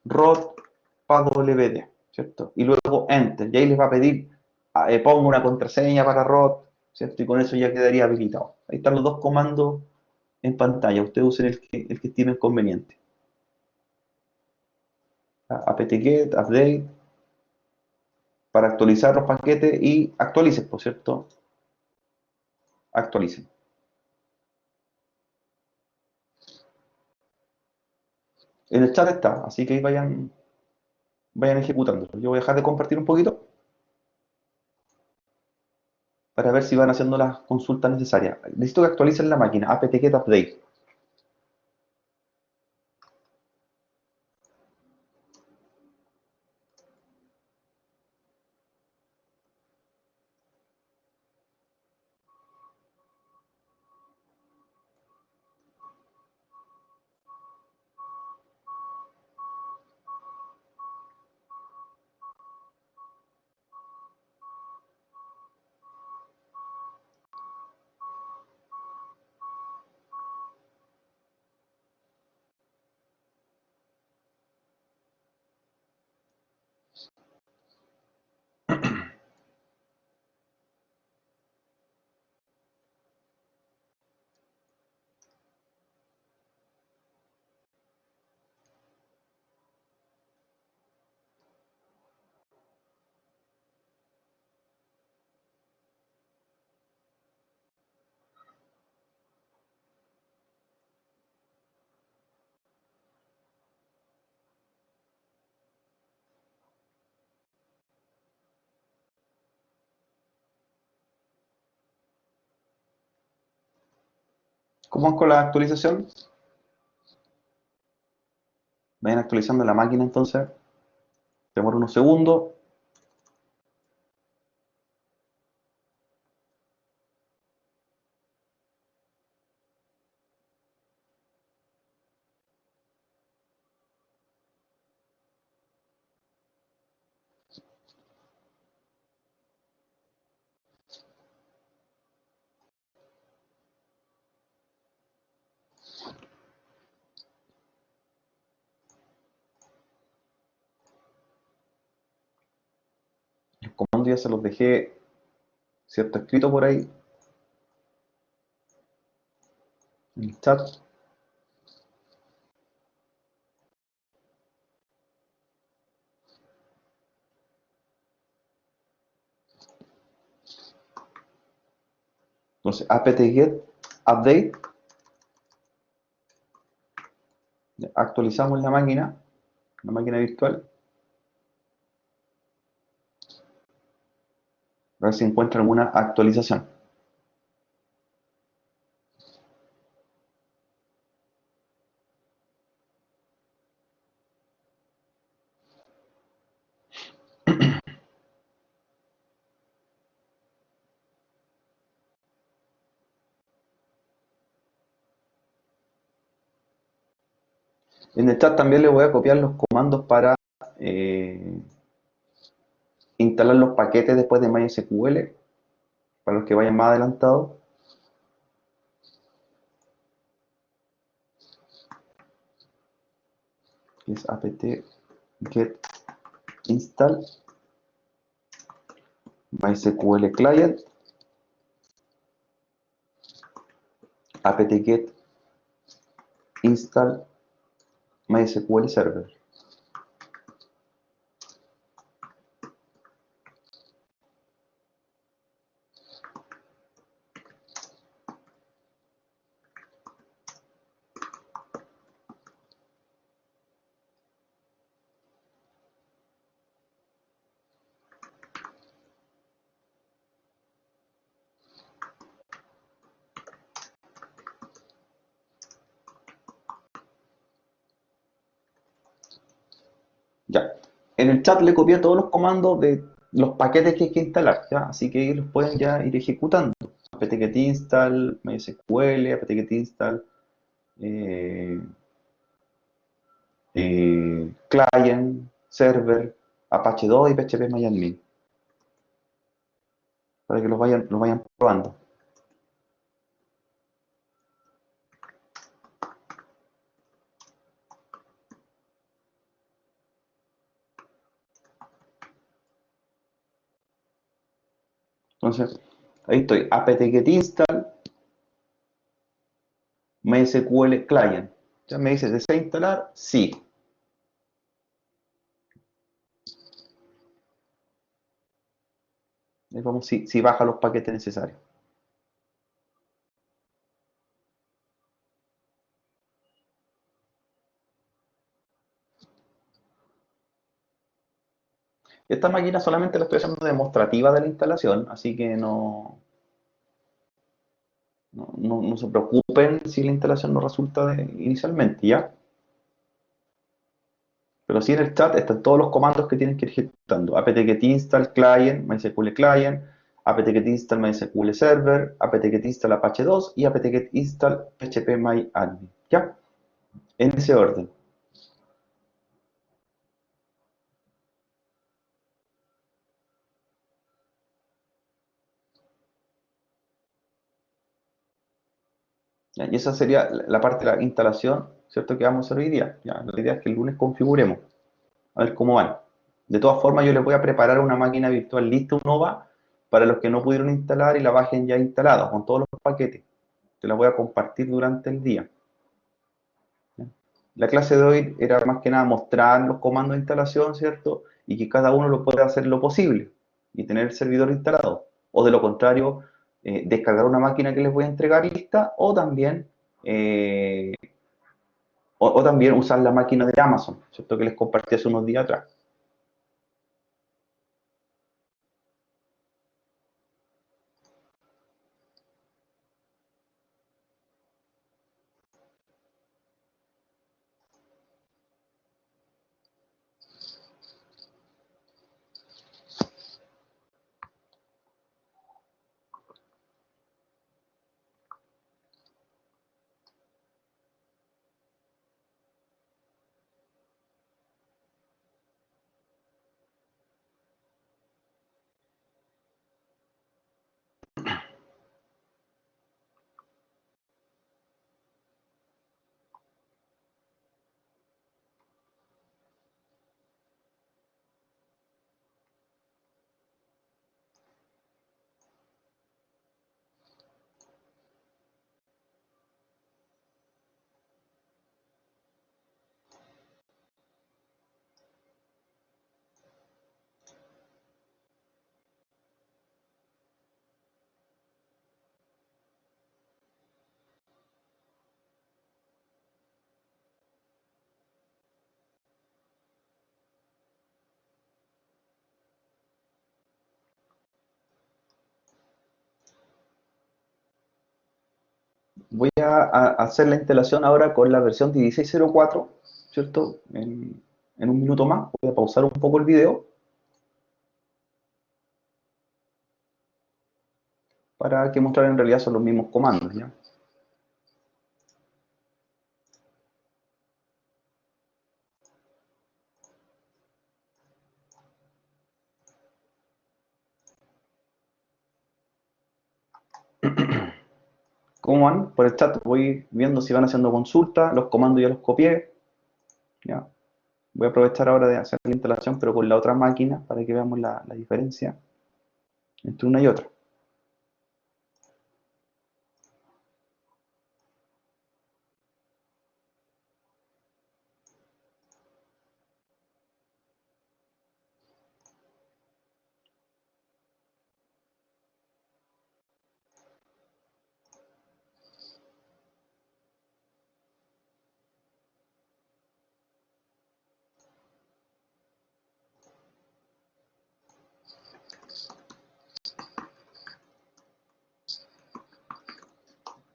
root pwd, ¿cierto? Y luego enter, y ahí les va a pedir, pongo una contraseña para root, ¿cierto? Y con eso ya quedaría habilitado. Ahí están los dos comandos en pantalla, ustedes usen el que estimen conveniente. apt-get, update, para actualizar los paquetes y actualicen, por cierto, actualicen. En el chat está, así que ahí vayan ejecutando. Yo voy a dejar de compartir un poquito para ver si van haciendo las consultas necesarias. Necesito que actualicen la máquina, apt-get update. ¿Cómo van con la actualización? Vayan actualizando la máquina entonces. Demora unos segundos. el comando ya se los dejé, ¿cierto? Escrito por ahí en el chat. Entonces, apt-get update, actualizamos la máquina virtual, a ver si encuentra alguna actualización. En el chat también le voy a copiar los comandos para eh, instalar los paquetes después de MySQL, para los que vayan más adelantados. Es apt-get install MySQL client, apt-get install MySQL server. Ya. En el chat le copié todos los comandos de los paquetes que hay que instalar, ¿ya? Así que ellos los pueden ya ir ejecutando. apt-get install, MySQL, apt-get install, eh, client, server, Apache 2 y PHP para que los vayan probando. Entonces, ahí estoy, apt-get install, MySQL client. Ya me dice, ¿desea instalar? Sí. Es como si baja los paquetes necesarios. Esta máquina solamente la estoy haciendo demostrativa de la instalación, así que no se preocupen si la instalación no resulta inicialmente, ¿ya? Pero sí en el chat están todos los comandos que tienen que ir ejecutando. apt-get install client, MySQL client, apt-get install MySQL server, apt-get install Apache 2 y apt-get install phpMyAdmin, ¿ya? En ese orden. ¿Ya? Y esa sería la parte de la instalación, ¿cierto? Que vamos a hacer hoy día. ¿Ya? La idea es que el lunes configuremos, a ver cómo van. De todas formas, yo les voy a preparar una máquina virtual lista, un OVA, para los que no pudieron instalar y la bajen ya instalada, con todos los paquetes. Te la voy a compartir durante el día. ¿Ya? La clase de hoy era más que nada mostrar los comandos de instalación, ¿cierto? Y que cada uno lo pueda hacer lo posible y tener el servidor instalado. O de lo contrario, descargar una máquina que les voy a entregar lista eh, o también usar la máquina de Amazon, ¿cierto? Que les compartí hace unos días atrás. Voy a hacer la instalación ahora con la versión 16.04, ¿cierto? En un minuto más. Voy a pausar un poco el video para que mostrar en realidad son los mismos comandos, ¿ya? ¿Cómo van? Por el chat voy viendo si van haciendo consultas, los comandos ya los copié, ¿ya? Voy a aprovechar ahora de hacer la instalación, pero con la otra máquina para que veamos la diferencia entre una y otra.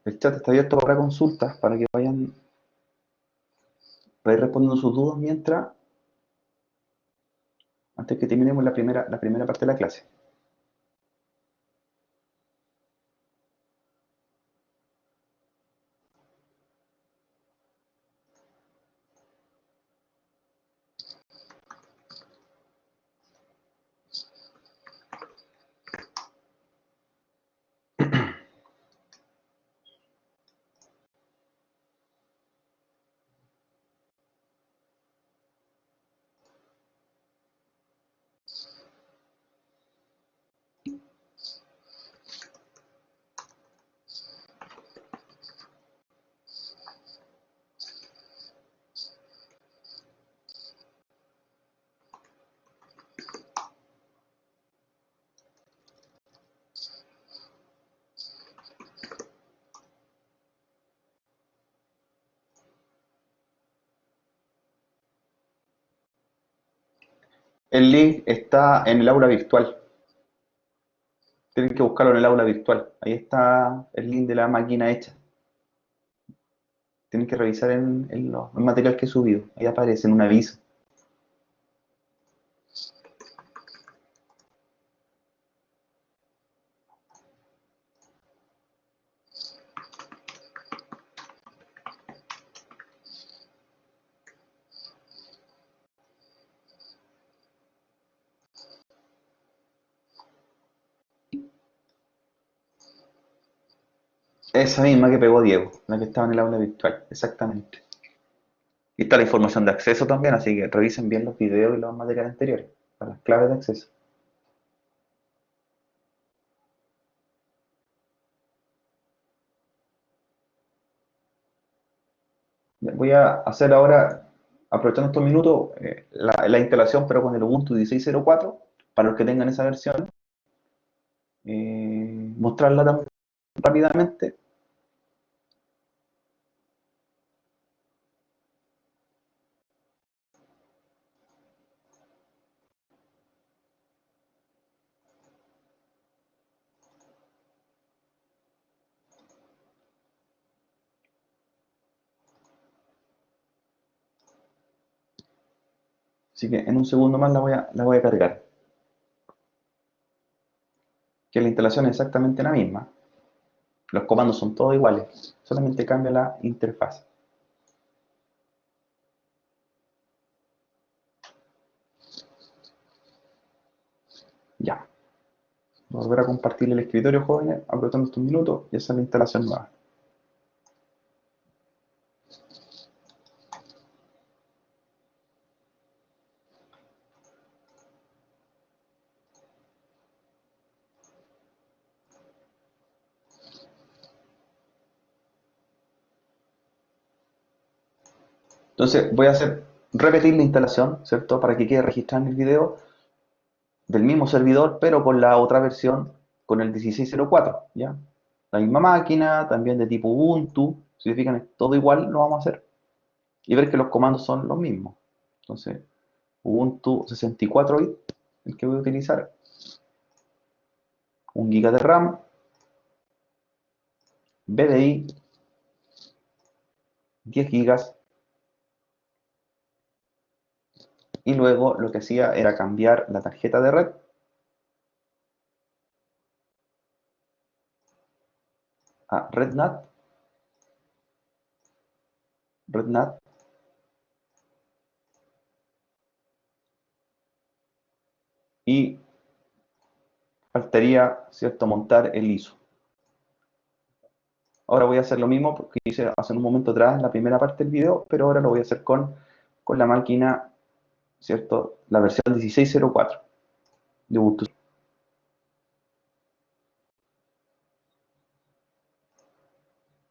El chat está abierto para consultas, para que vayan para ir respondiendo sus dudas mientras, antes que terminemos la primera parte de la clase. El link está en el aula virtual. Tienen que buscarlo en el aula virtual. Ahí está el link de la máquina hecha. Tienen que revisar el material que he subido. Ahí aparece en un aviso. Esa misma que pegó Diego, la que estaba en el aula virtual, exactamente. Y está la información de acceso también, así que revisen bien los videos y los materiales anteriores, para las claves de acceso. Voy a hacer ahora, aprovechando estos minutos, la instalación, pero con el Ubuntu 16.04, para los que tengan esa versión, mostrarla rápidamente. Así que en un segundo más la voy a cargar. Que la instalación es exactamente la misma. Los comandos son todos iguales, solamente cambia la interfaz. Ya. Voy a volver a compartir el escritorio, jóvenes, aprovechando estos minutos y hacer la instalación nueva. Entonces voy a repetir la instalación, ¿cierto? Para que quede registrado en el video del mismo servidor, pero con la otra versión, con el 16.04, ¿ya? La misma máquina, también de tipo Ubuntu, si se fijan, es todo igual, lo vamos a hacer. Y ver que los comandos son los mismos. Entonces, Ubuntu 64 bit, el que voy a utilizar, 1 GB de RAM, BDI, 10 gigas, y luego lo que hacía era cambiar la tarjeta de red a RedNAT, y faltaría, ¿cierto?, montar el ISO. Ahora voy a hacer lo mismo porque hice hace un momento atrás en la primera parte del video, pero ahora lo voy a hacer con la máquina, ¿cierto? La versión 16.04 de Ubuntu.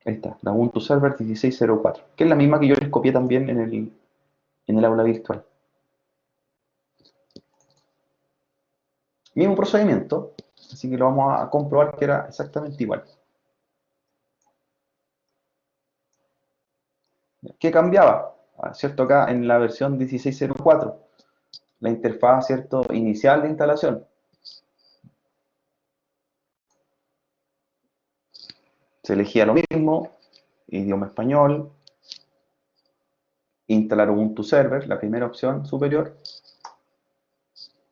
Ahí está, la Ubuntu Server 16.04, que es la misma que yo les copié también en el aula virtual. Mismo procedimiento, así que lo vamos a comprobar que era exactamente igual. ¿Qué cambiaba? ¿Cierto? Acá en la versión 16.04, la interfaz, ¿cierto?, inicial de instalación. Se elegía lo mismo, idioma español, instalar Ubuntu Server, la primera opción superior.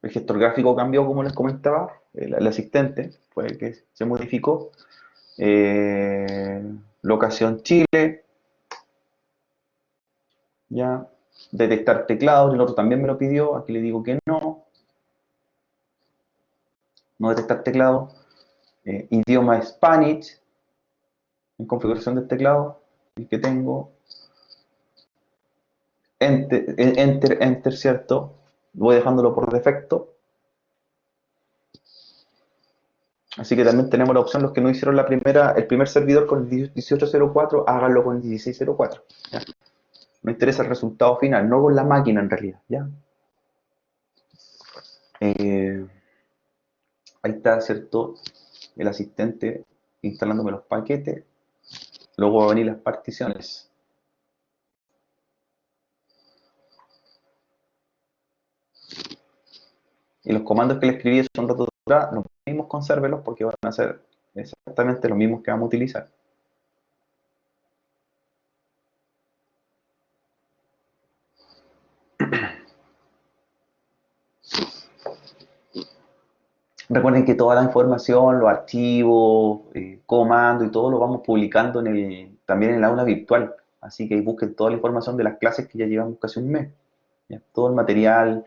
El gestor gráfico cambió, como les comentaba, el asistente fue el que se modificó. Locación Chile, ya. Detectar teclados, el otro también me lo pidió, aquí le digo que no, no detectar teclado. Idioma Spanish, en configuración del teclado, el que tengo. Enter, ¿cierto? Voy dejándolo por defecto. Así que también tenemos la opción, los que no hicieron el primer servidor con el 1804, háganlo con el 1604. ¿Ya? Me interesa el resultado final, no con la máquina en realidad. ¿Ya? Eh, Ahí está, ¿cierto? El asistente instalándome los paquetes. Luego van a venir las particiones. Y los comandos que le escribí son un rato atrás, los mismos, consérvelos porque van a ser exactamente los mismos que vamos a utilizar. Recuerden que toda la información, los archivos, comandos y todo lo vamos publicando también en el aula virtual. Así que ahí busquen toda la información de las clases que ya llevamos casi un mes. ¿Ya? Todo el material,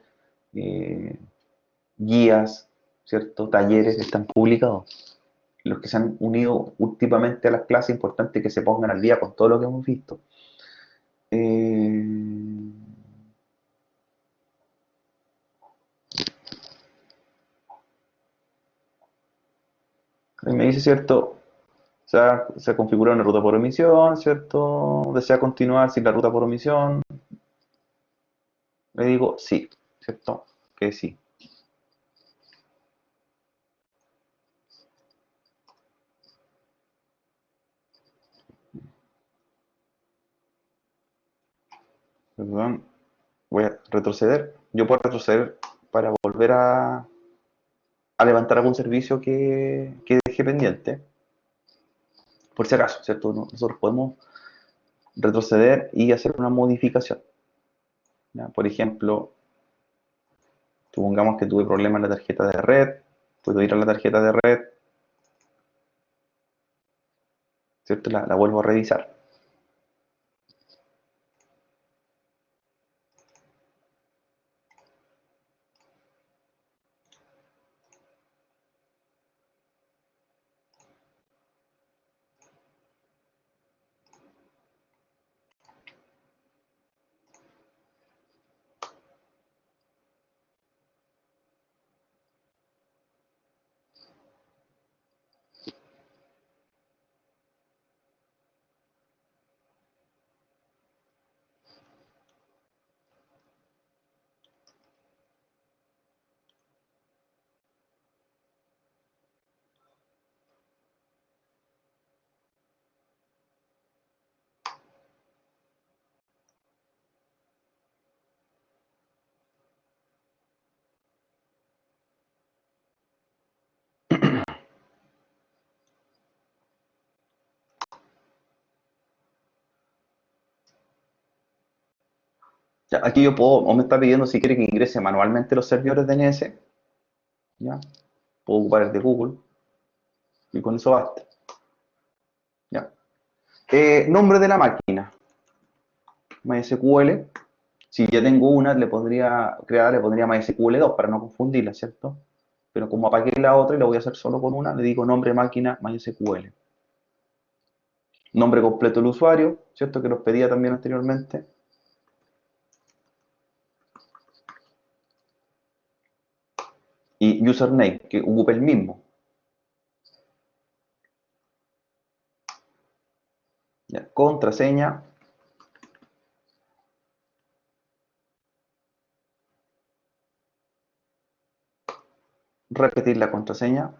eh, guías, ¿cierto? Talleres están publicados. Los que se han unido últimamente a las clases, es importante que se pongan al día con todo lo que hemos visto. Eh, Me dice, ¿cierto? Se configura una ruta por omisión, ¿cierto? ¿Desea continuar sin la ruta por omisión? Le digo sí, ¿cierto? Que sí. Perdón, voy a retroceder. Yo puedo retroceder para volver a levantar algún servicio que dejé pendiente, por si acaso, ¿cierto? Nosotros podemos retroceder y hacer una modificación. ¿Ya? Por ejemplo, supongamos que tuve problemas en la tarjeta de red, puedo ir a la tarjeta de red, ¿cierto? La vuelvo a revisar. Ya, aquí yo puedo, o me está pidiendo si quiere que ingrese manualmente los servidores DNS, ¿ya? Puedo ocupar el de Google y con eso basta, ¿ya? Nombre de la máquina, MySQL. Si ya tengo una, le podría crear, le pondría MySQL 2 para no confundirla, ¿cierto? Pero como apagué la otra y la voy a hacer solo con una, le digo nombre máquina MySQL. Nombre completo del usuario, ¿cierto? Que los pedía también anteriormente. Y username, que ocupe el mismo. ¿Ya? Contraseña, repetir la contraseña.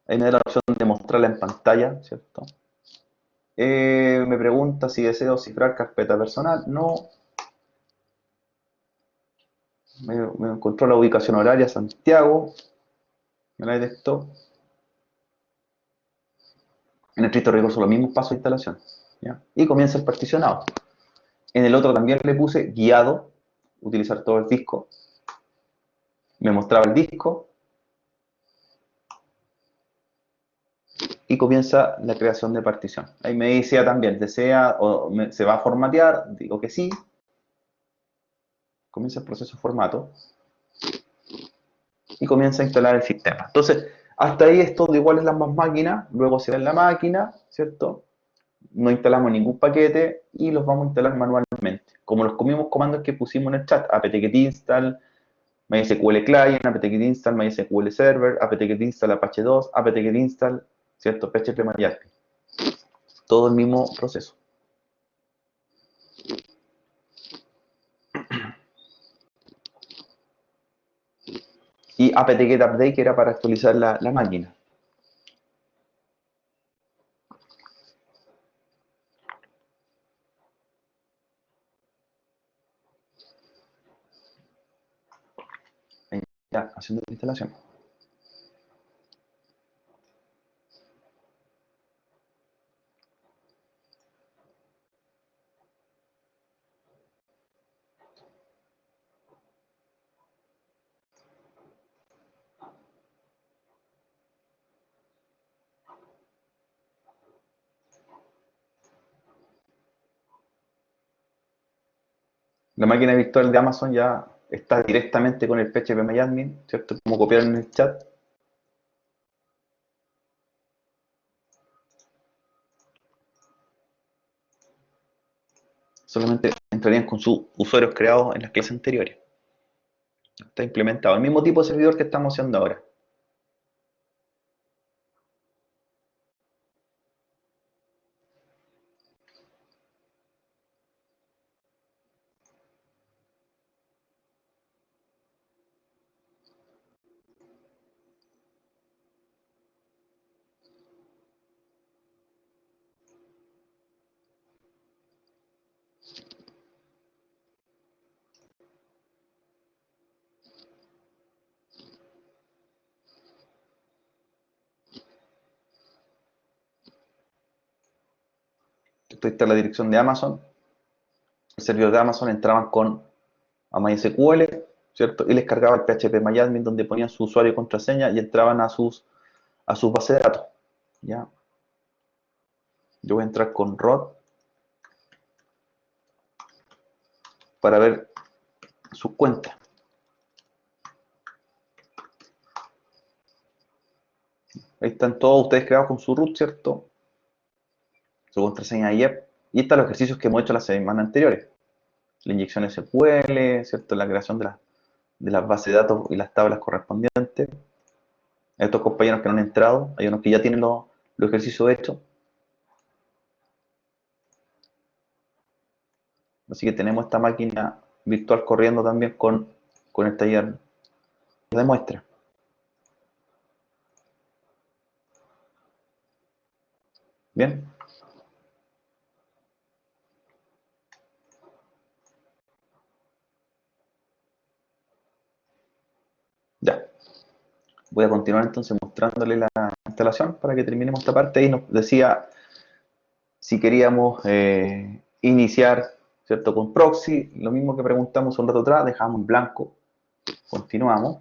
Ahí me da la opción de mostrarla en pantalla, ¿cierto? Me pregunta si deseo cifrar carpeta personal. No. Me encontró la ubicación horaria, Santiago. Me la detectó. En estricto rigor son los mismos pasos de instalación. ¿Ya? Y comienza el particionado. En el otro también le puse guiado, utilizar todo el disco. Me mostraba el disco y comienza la creación de partición. Ahí me decía también, desea o se va a formatear, digo que sí. Comienza el proceso de formato y comienza a instalar el sistema. Entonces, hasta ahí es todo igual en las más máquinas, luego será en la máquina, ¿cierto? No instalamos ningún paquete y los vamos a instalar manualmente, como los mismos comandos que pusimos en el chat, apt-get install, MySQL client, apt-get install, MySQL server, apt-get install Apache 2, apt-get install, ¿cierto? PHP-MyAdmin. Todo el mismo proceso. Y apt-get update, que era para actualizar la máquina. Ahí ya haciendo la instalación. La máquina virtual de Amazon ya está directamente con el PHP-MyAdmin, ¿cierto? Como copiaron en el chat. Solamente entrarían con sus usuarios creados en las clases anteriores. Está implementado el mismo tipo de servidor que estamos haciendo ahora. Esta está la dirección de Amazon. El servidor de Amazon entraban con a MySQL, ¿cierto? Y les cargaba el PHP-MyAdmin donde ponían su usuario y contraseña y entraban a sus bases de datos. ¿Ya? Yo voy a entrar con ROT para ver sus cuentas. Ahí están todos ustedes creados con su root, ¿cierto? Su contraseña IEP. Y están los ejercicios que hemos hecho las semanas anteriores. La inyección SQL, ¿cierto? La creación de las bases de datos y las tablas correspondientes. Hay estos compañeros que no han entrado, hay unos que ya tienen los ejercicios hechos. Así que tenemos esta máquina virtual corriendo también con el taller de muestra. Bien, ya. Voy a continuar entonces mostrándole la instalación para que terminemos esta parte. Ahí nos decía si queríamos iniciar ¿cierto? Con proxy, lo mismo que preguntamos un rato atrás, dejamos en blanco, continuamos.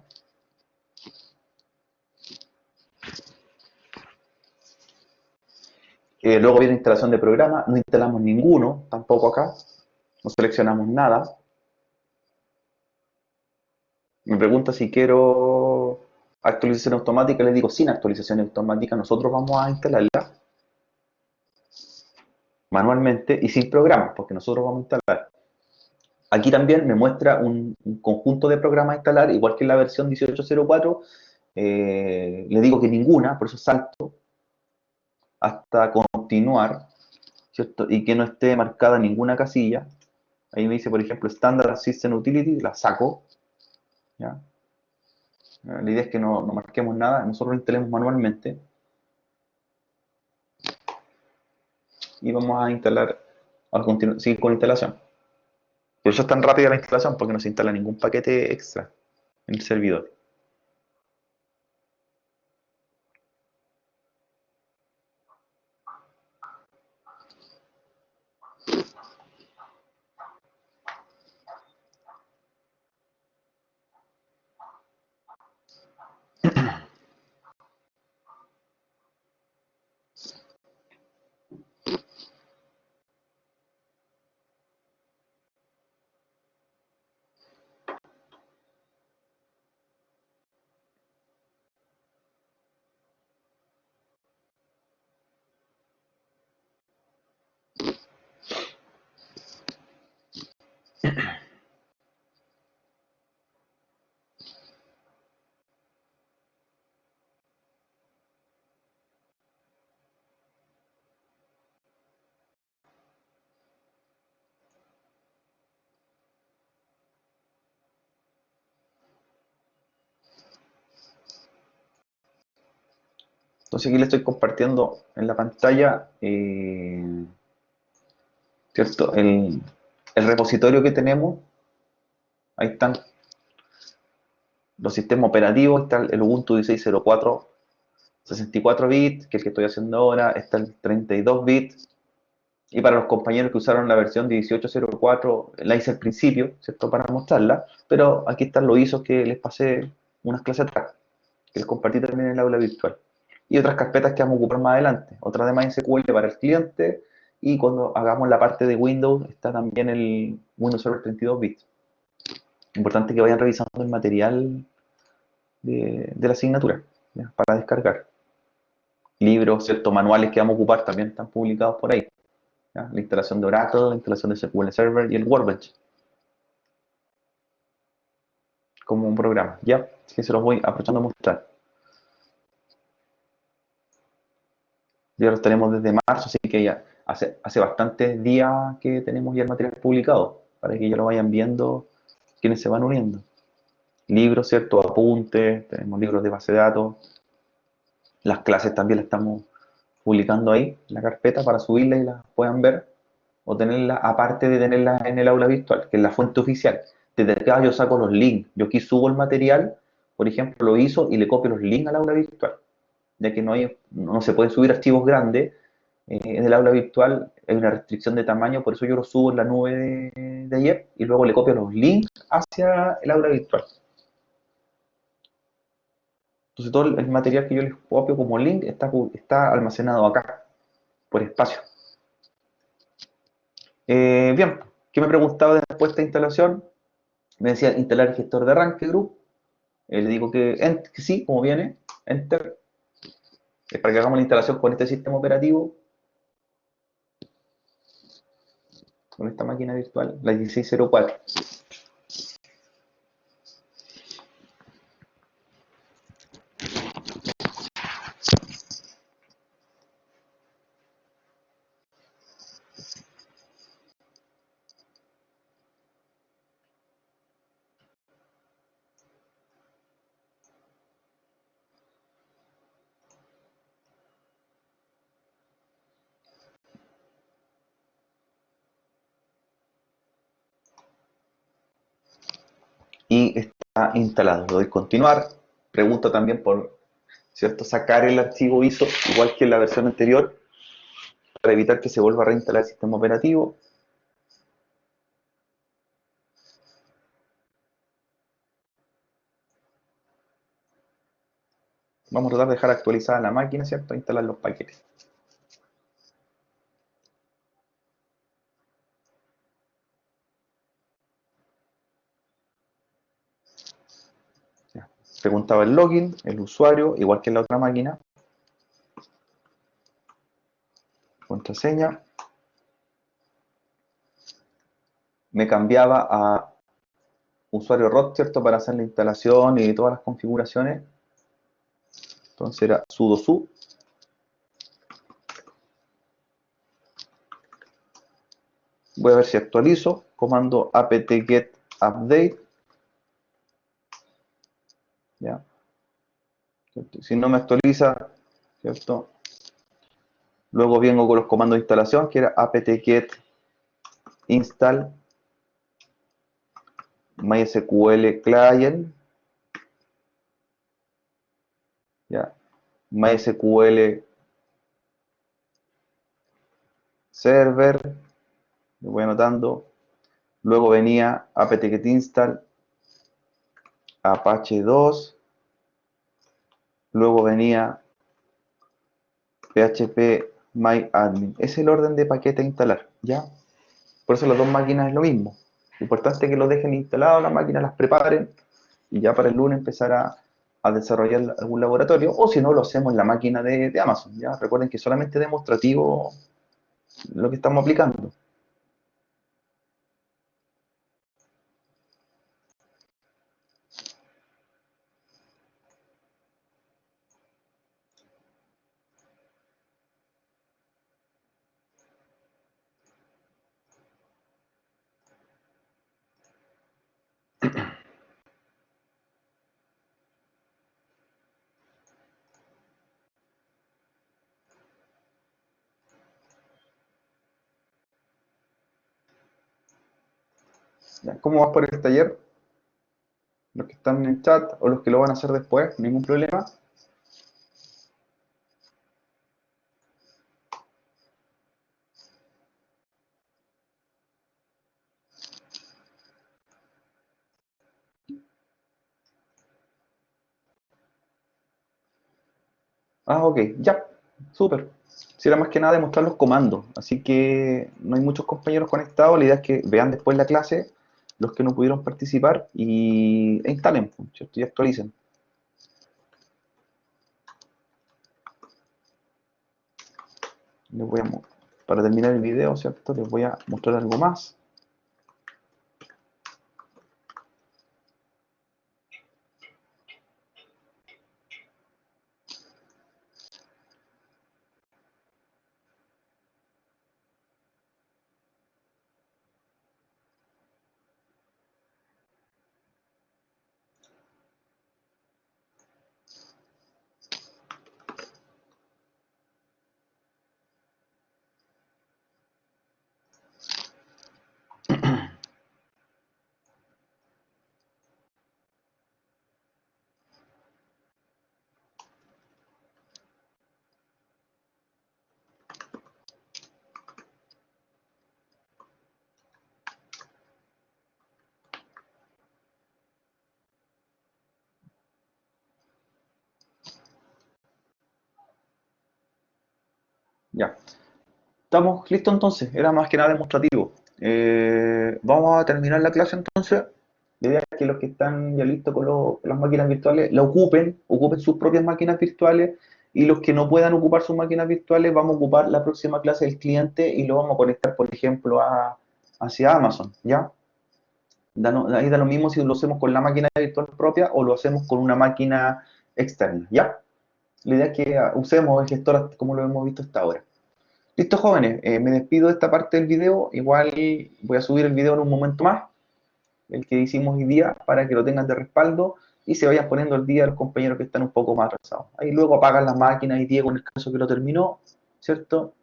Luego viene instalación de programa, no instalamos ninguno, tampoco acá, no seleccionamos nada. Me pregunta si quiero actualización automática, le digo sin actualización automática, nosotros vamos a instalarla manualmente y sin programas, porque nosotros vamos a instalar. Aquí también me muestra un conjunto de programas a instalar, igual que en la versión 18.04, le digo que ninguna, por eso salto hasta continuar, ¿cierto? Y que no esté marcada ninguna casilla. Ahí me dice, por ejemplo, Standard System Utility, la saco, ¿ya? La idea es que no marquemos nada, nosotros lo instalemos manualmente y vamos a instalar, seguir con la instalación. Por eso es tan rápida la instalación, porque no se instala ningún paquete extra en el servidor. Entonces aquí le estoy compartiendo en la pantalla, ¿cierto? El repositorio que tenemos. Ahí están los sistemas operativos, está el Ubuntu 16.04, 64 bits, que es el que estoy haciendo ahora, está el 32 bits, y para los compañeros que usaron la versión 18.04, la hice al principio, ¿cierto? Para mostrarla, pero aquí están los ISOs que les pasé unas clases atrás, que les compartí también en el aula virtual. Y otras carpetas que vamos a ocupar más adelante, otra de MySQL para el cliente, y cuando hagamos la parte de Windows está también el Windows Server 32 bits. Importante que vayan revisando el material de la asignatura, ¿ya? Para descargar. Libros, ciertos manuales que vamos a ocupar también están publicados por ahí, ¿ya? La instalación de Oracle, la instalación de SQL Server y el Workbench como un programa, ¿ya? Así que se los voy aprovechando a mostrar. Ya los tenemos desde marzo, así que ya hace bastantes días que tenemos ya el material publicado, para que ya lo vayan viendo quienes se van uniendo. Libros, ¿cierto? Apuntes, tenemos libros de base de datos. Las clases también las estamos publicando ahí, en la carpeta, para subirlas y las puedan ver, o tenerlas, aparte de tenerlas en el aula virtual, que es la fuente oficial. Desde acá yo saco los links. Yo aquí subo el material, por ejemplo, lo hizo y le copio los links al aula virtual, ya que no se pueden subir archivos grandes en el aula virtual, hay una restricción de tamaño, por eso yo lo subo en la nube de ayer y luego le copio los links hacia el aula virtual. Entonces todo el material que yo les copio como link está almacenado acá, por espacio. Bien, ¿qué me preguntaba después de esta instalación? Me decía instalar el gestor de arranque group. Le digo que sí, como viene, enter. Es para que hagamos la instalación con este sistema operativo, con esta máquina virtual, la 1604. Y está instalado. Le doy continuar. Pregunta también por, ¿cierto?, sacar el archivo ISO, igual que en la versión anterior, para evitar que se vuelva a reinstalar el sistema operativo. Vamos a tratar de dejar actualizada la máquina, ¿cierto? E instalar los paquetes. Ya. Preguntaba el login, el usuario, igual que en la otra máquina. Contraseña. Me cambiaba a usuario root, ¿cierto? Para hacer la instalación y todas las configuraciones. Entonces era sudo su. Voy a ver si actualizo. Comando apt-get update. ¿Ya? Si no me actualiza, ¿cierto? Luego vengo con los comandos de instalación, que era apt-get install MySQL client, ¿ya? MySQL server, lo voy anotando. Luego venía apt-get install Apache 2. Luego venía PHP MyAdmin. Ese es el orden de paquete a instalar, ¿ya? Por eso las dos máquinas es lo mismo. Lo importante es que lo dejen instalado, las máquinas las preparen y ya para el lunes empezar a desarrollar algún laboratorio, o si no, lo hacemos en la máquina de Amazon, ¿ya? Recuerden que solamente demostrativo lo que estamos aplicando. ¿Ya? ¿Cómo vas por el taller? Los que están en el chat o los que lo van a hacer después, ningún problema. Ah, ok, ya, súper. Si era más que nada demostrar los comandos, así que no hay muchos compañeros conectados, la idea es que vean después la clase, los que no pudieron participar, e instalen, pues, ¿cierto? Y actualicen. Les voy a, para terminar el video, ¿cierto? Les voy a mostrar algo más. Ya, estamos listos entonces, era más que nada demostrativo. Vamos a terminar la clase entonces. La idea es que los que están ya listos con, con las máquinas virtuales la ocupen sus propias máquinas virtuales, y los que no puedan ocupar sus máquinas virtuales vamos a ocupar la próxima clase del cliente y lo vamos a conectar, por ejemplo, hacia Amazon, ¿ya? Ahí da lo mismo si lo hacemos con la máquina virtual propia o lo hacemos con una máquina externa, ¿ya? La idea es que usemos el gestor como lo hemos visto hasta ahora. Listo, jóvenes, me despido de esta parte del video. Igual voy a subir el video en un momento más, el que hicimos hoy día, para que lo tengan de respaldo y se vayan poniendo al día los compañeros que están un poco más atrasados. Ahí luego apagan las máquinas y Diego en el caso que lo terminó, ¿cierto?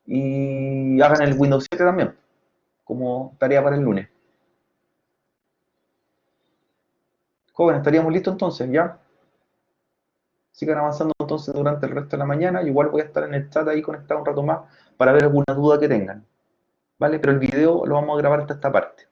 Y hagan el Windows 7 también, como tarea para el lunes. Jóvenes, estaríamos listos entonces, ¿ya? Sigan avanzando entonces durante el resto de la mañana. Igual voy a estar en el chat ahí conectado un rato más para ver alguna duda que tengan, ¿vale? Pero el video lo vamos a grabar hasta esta parte.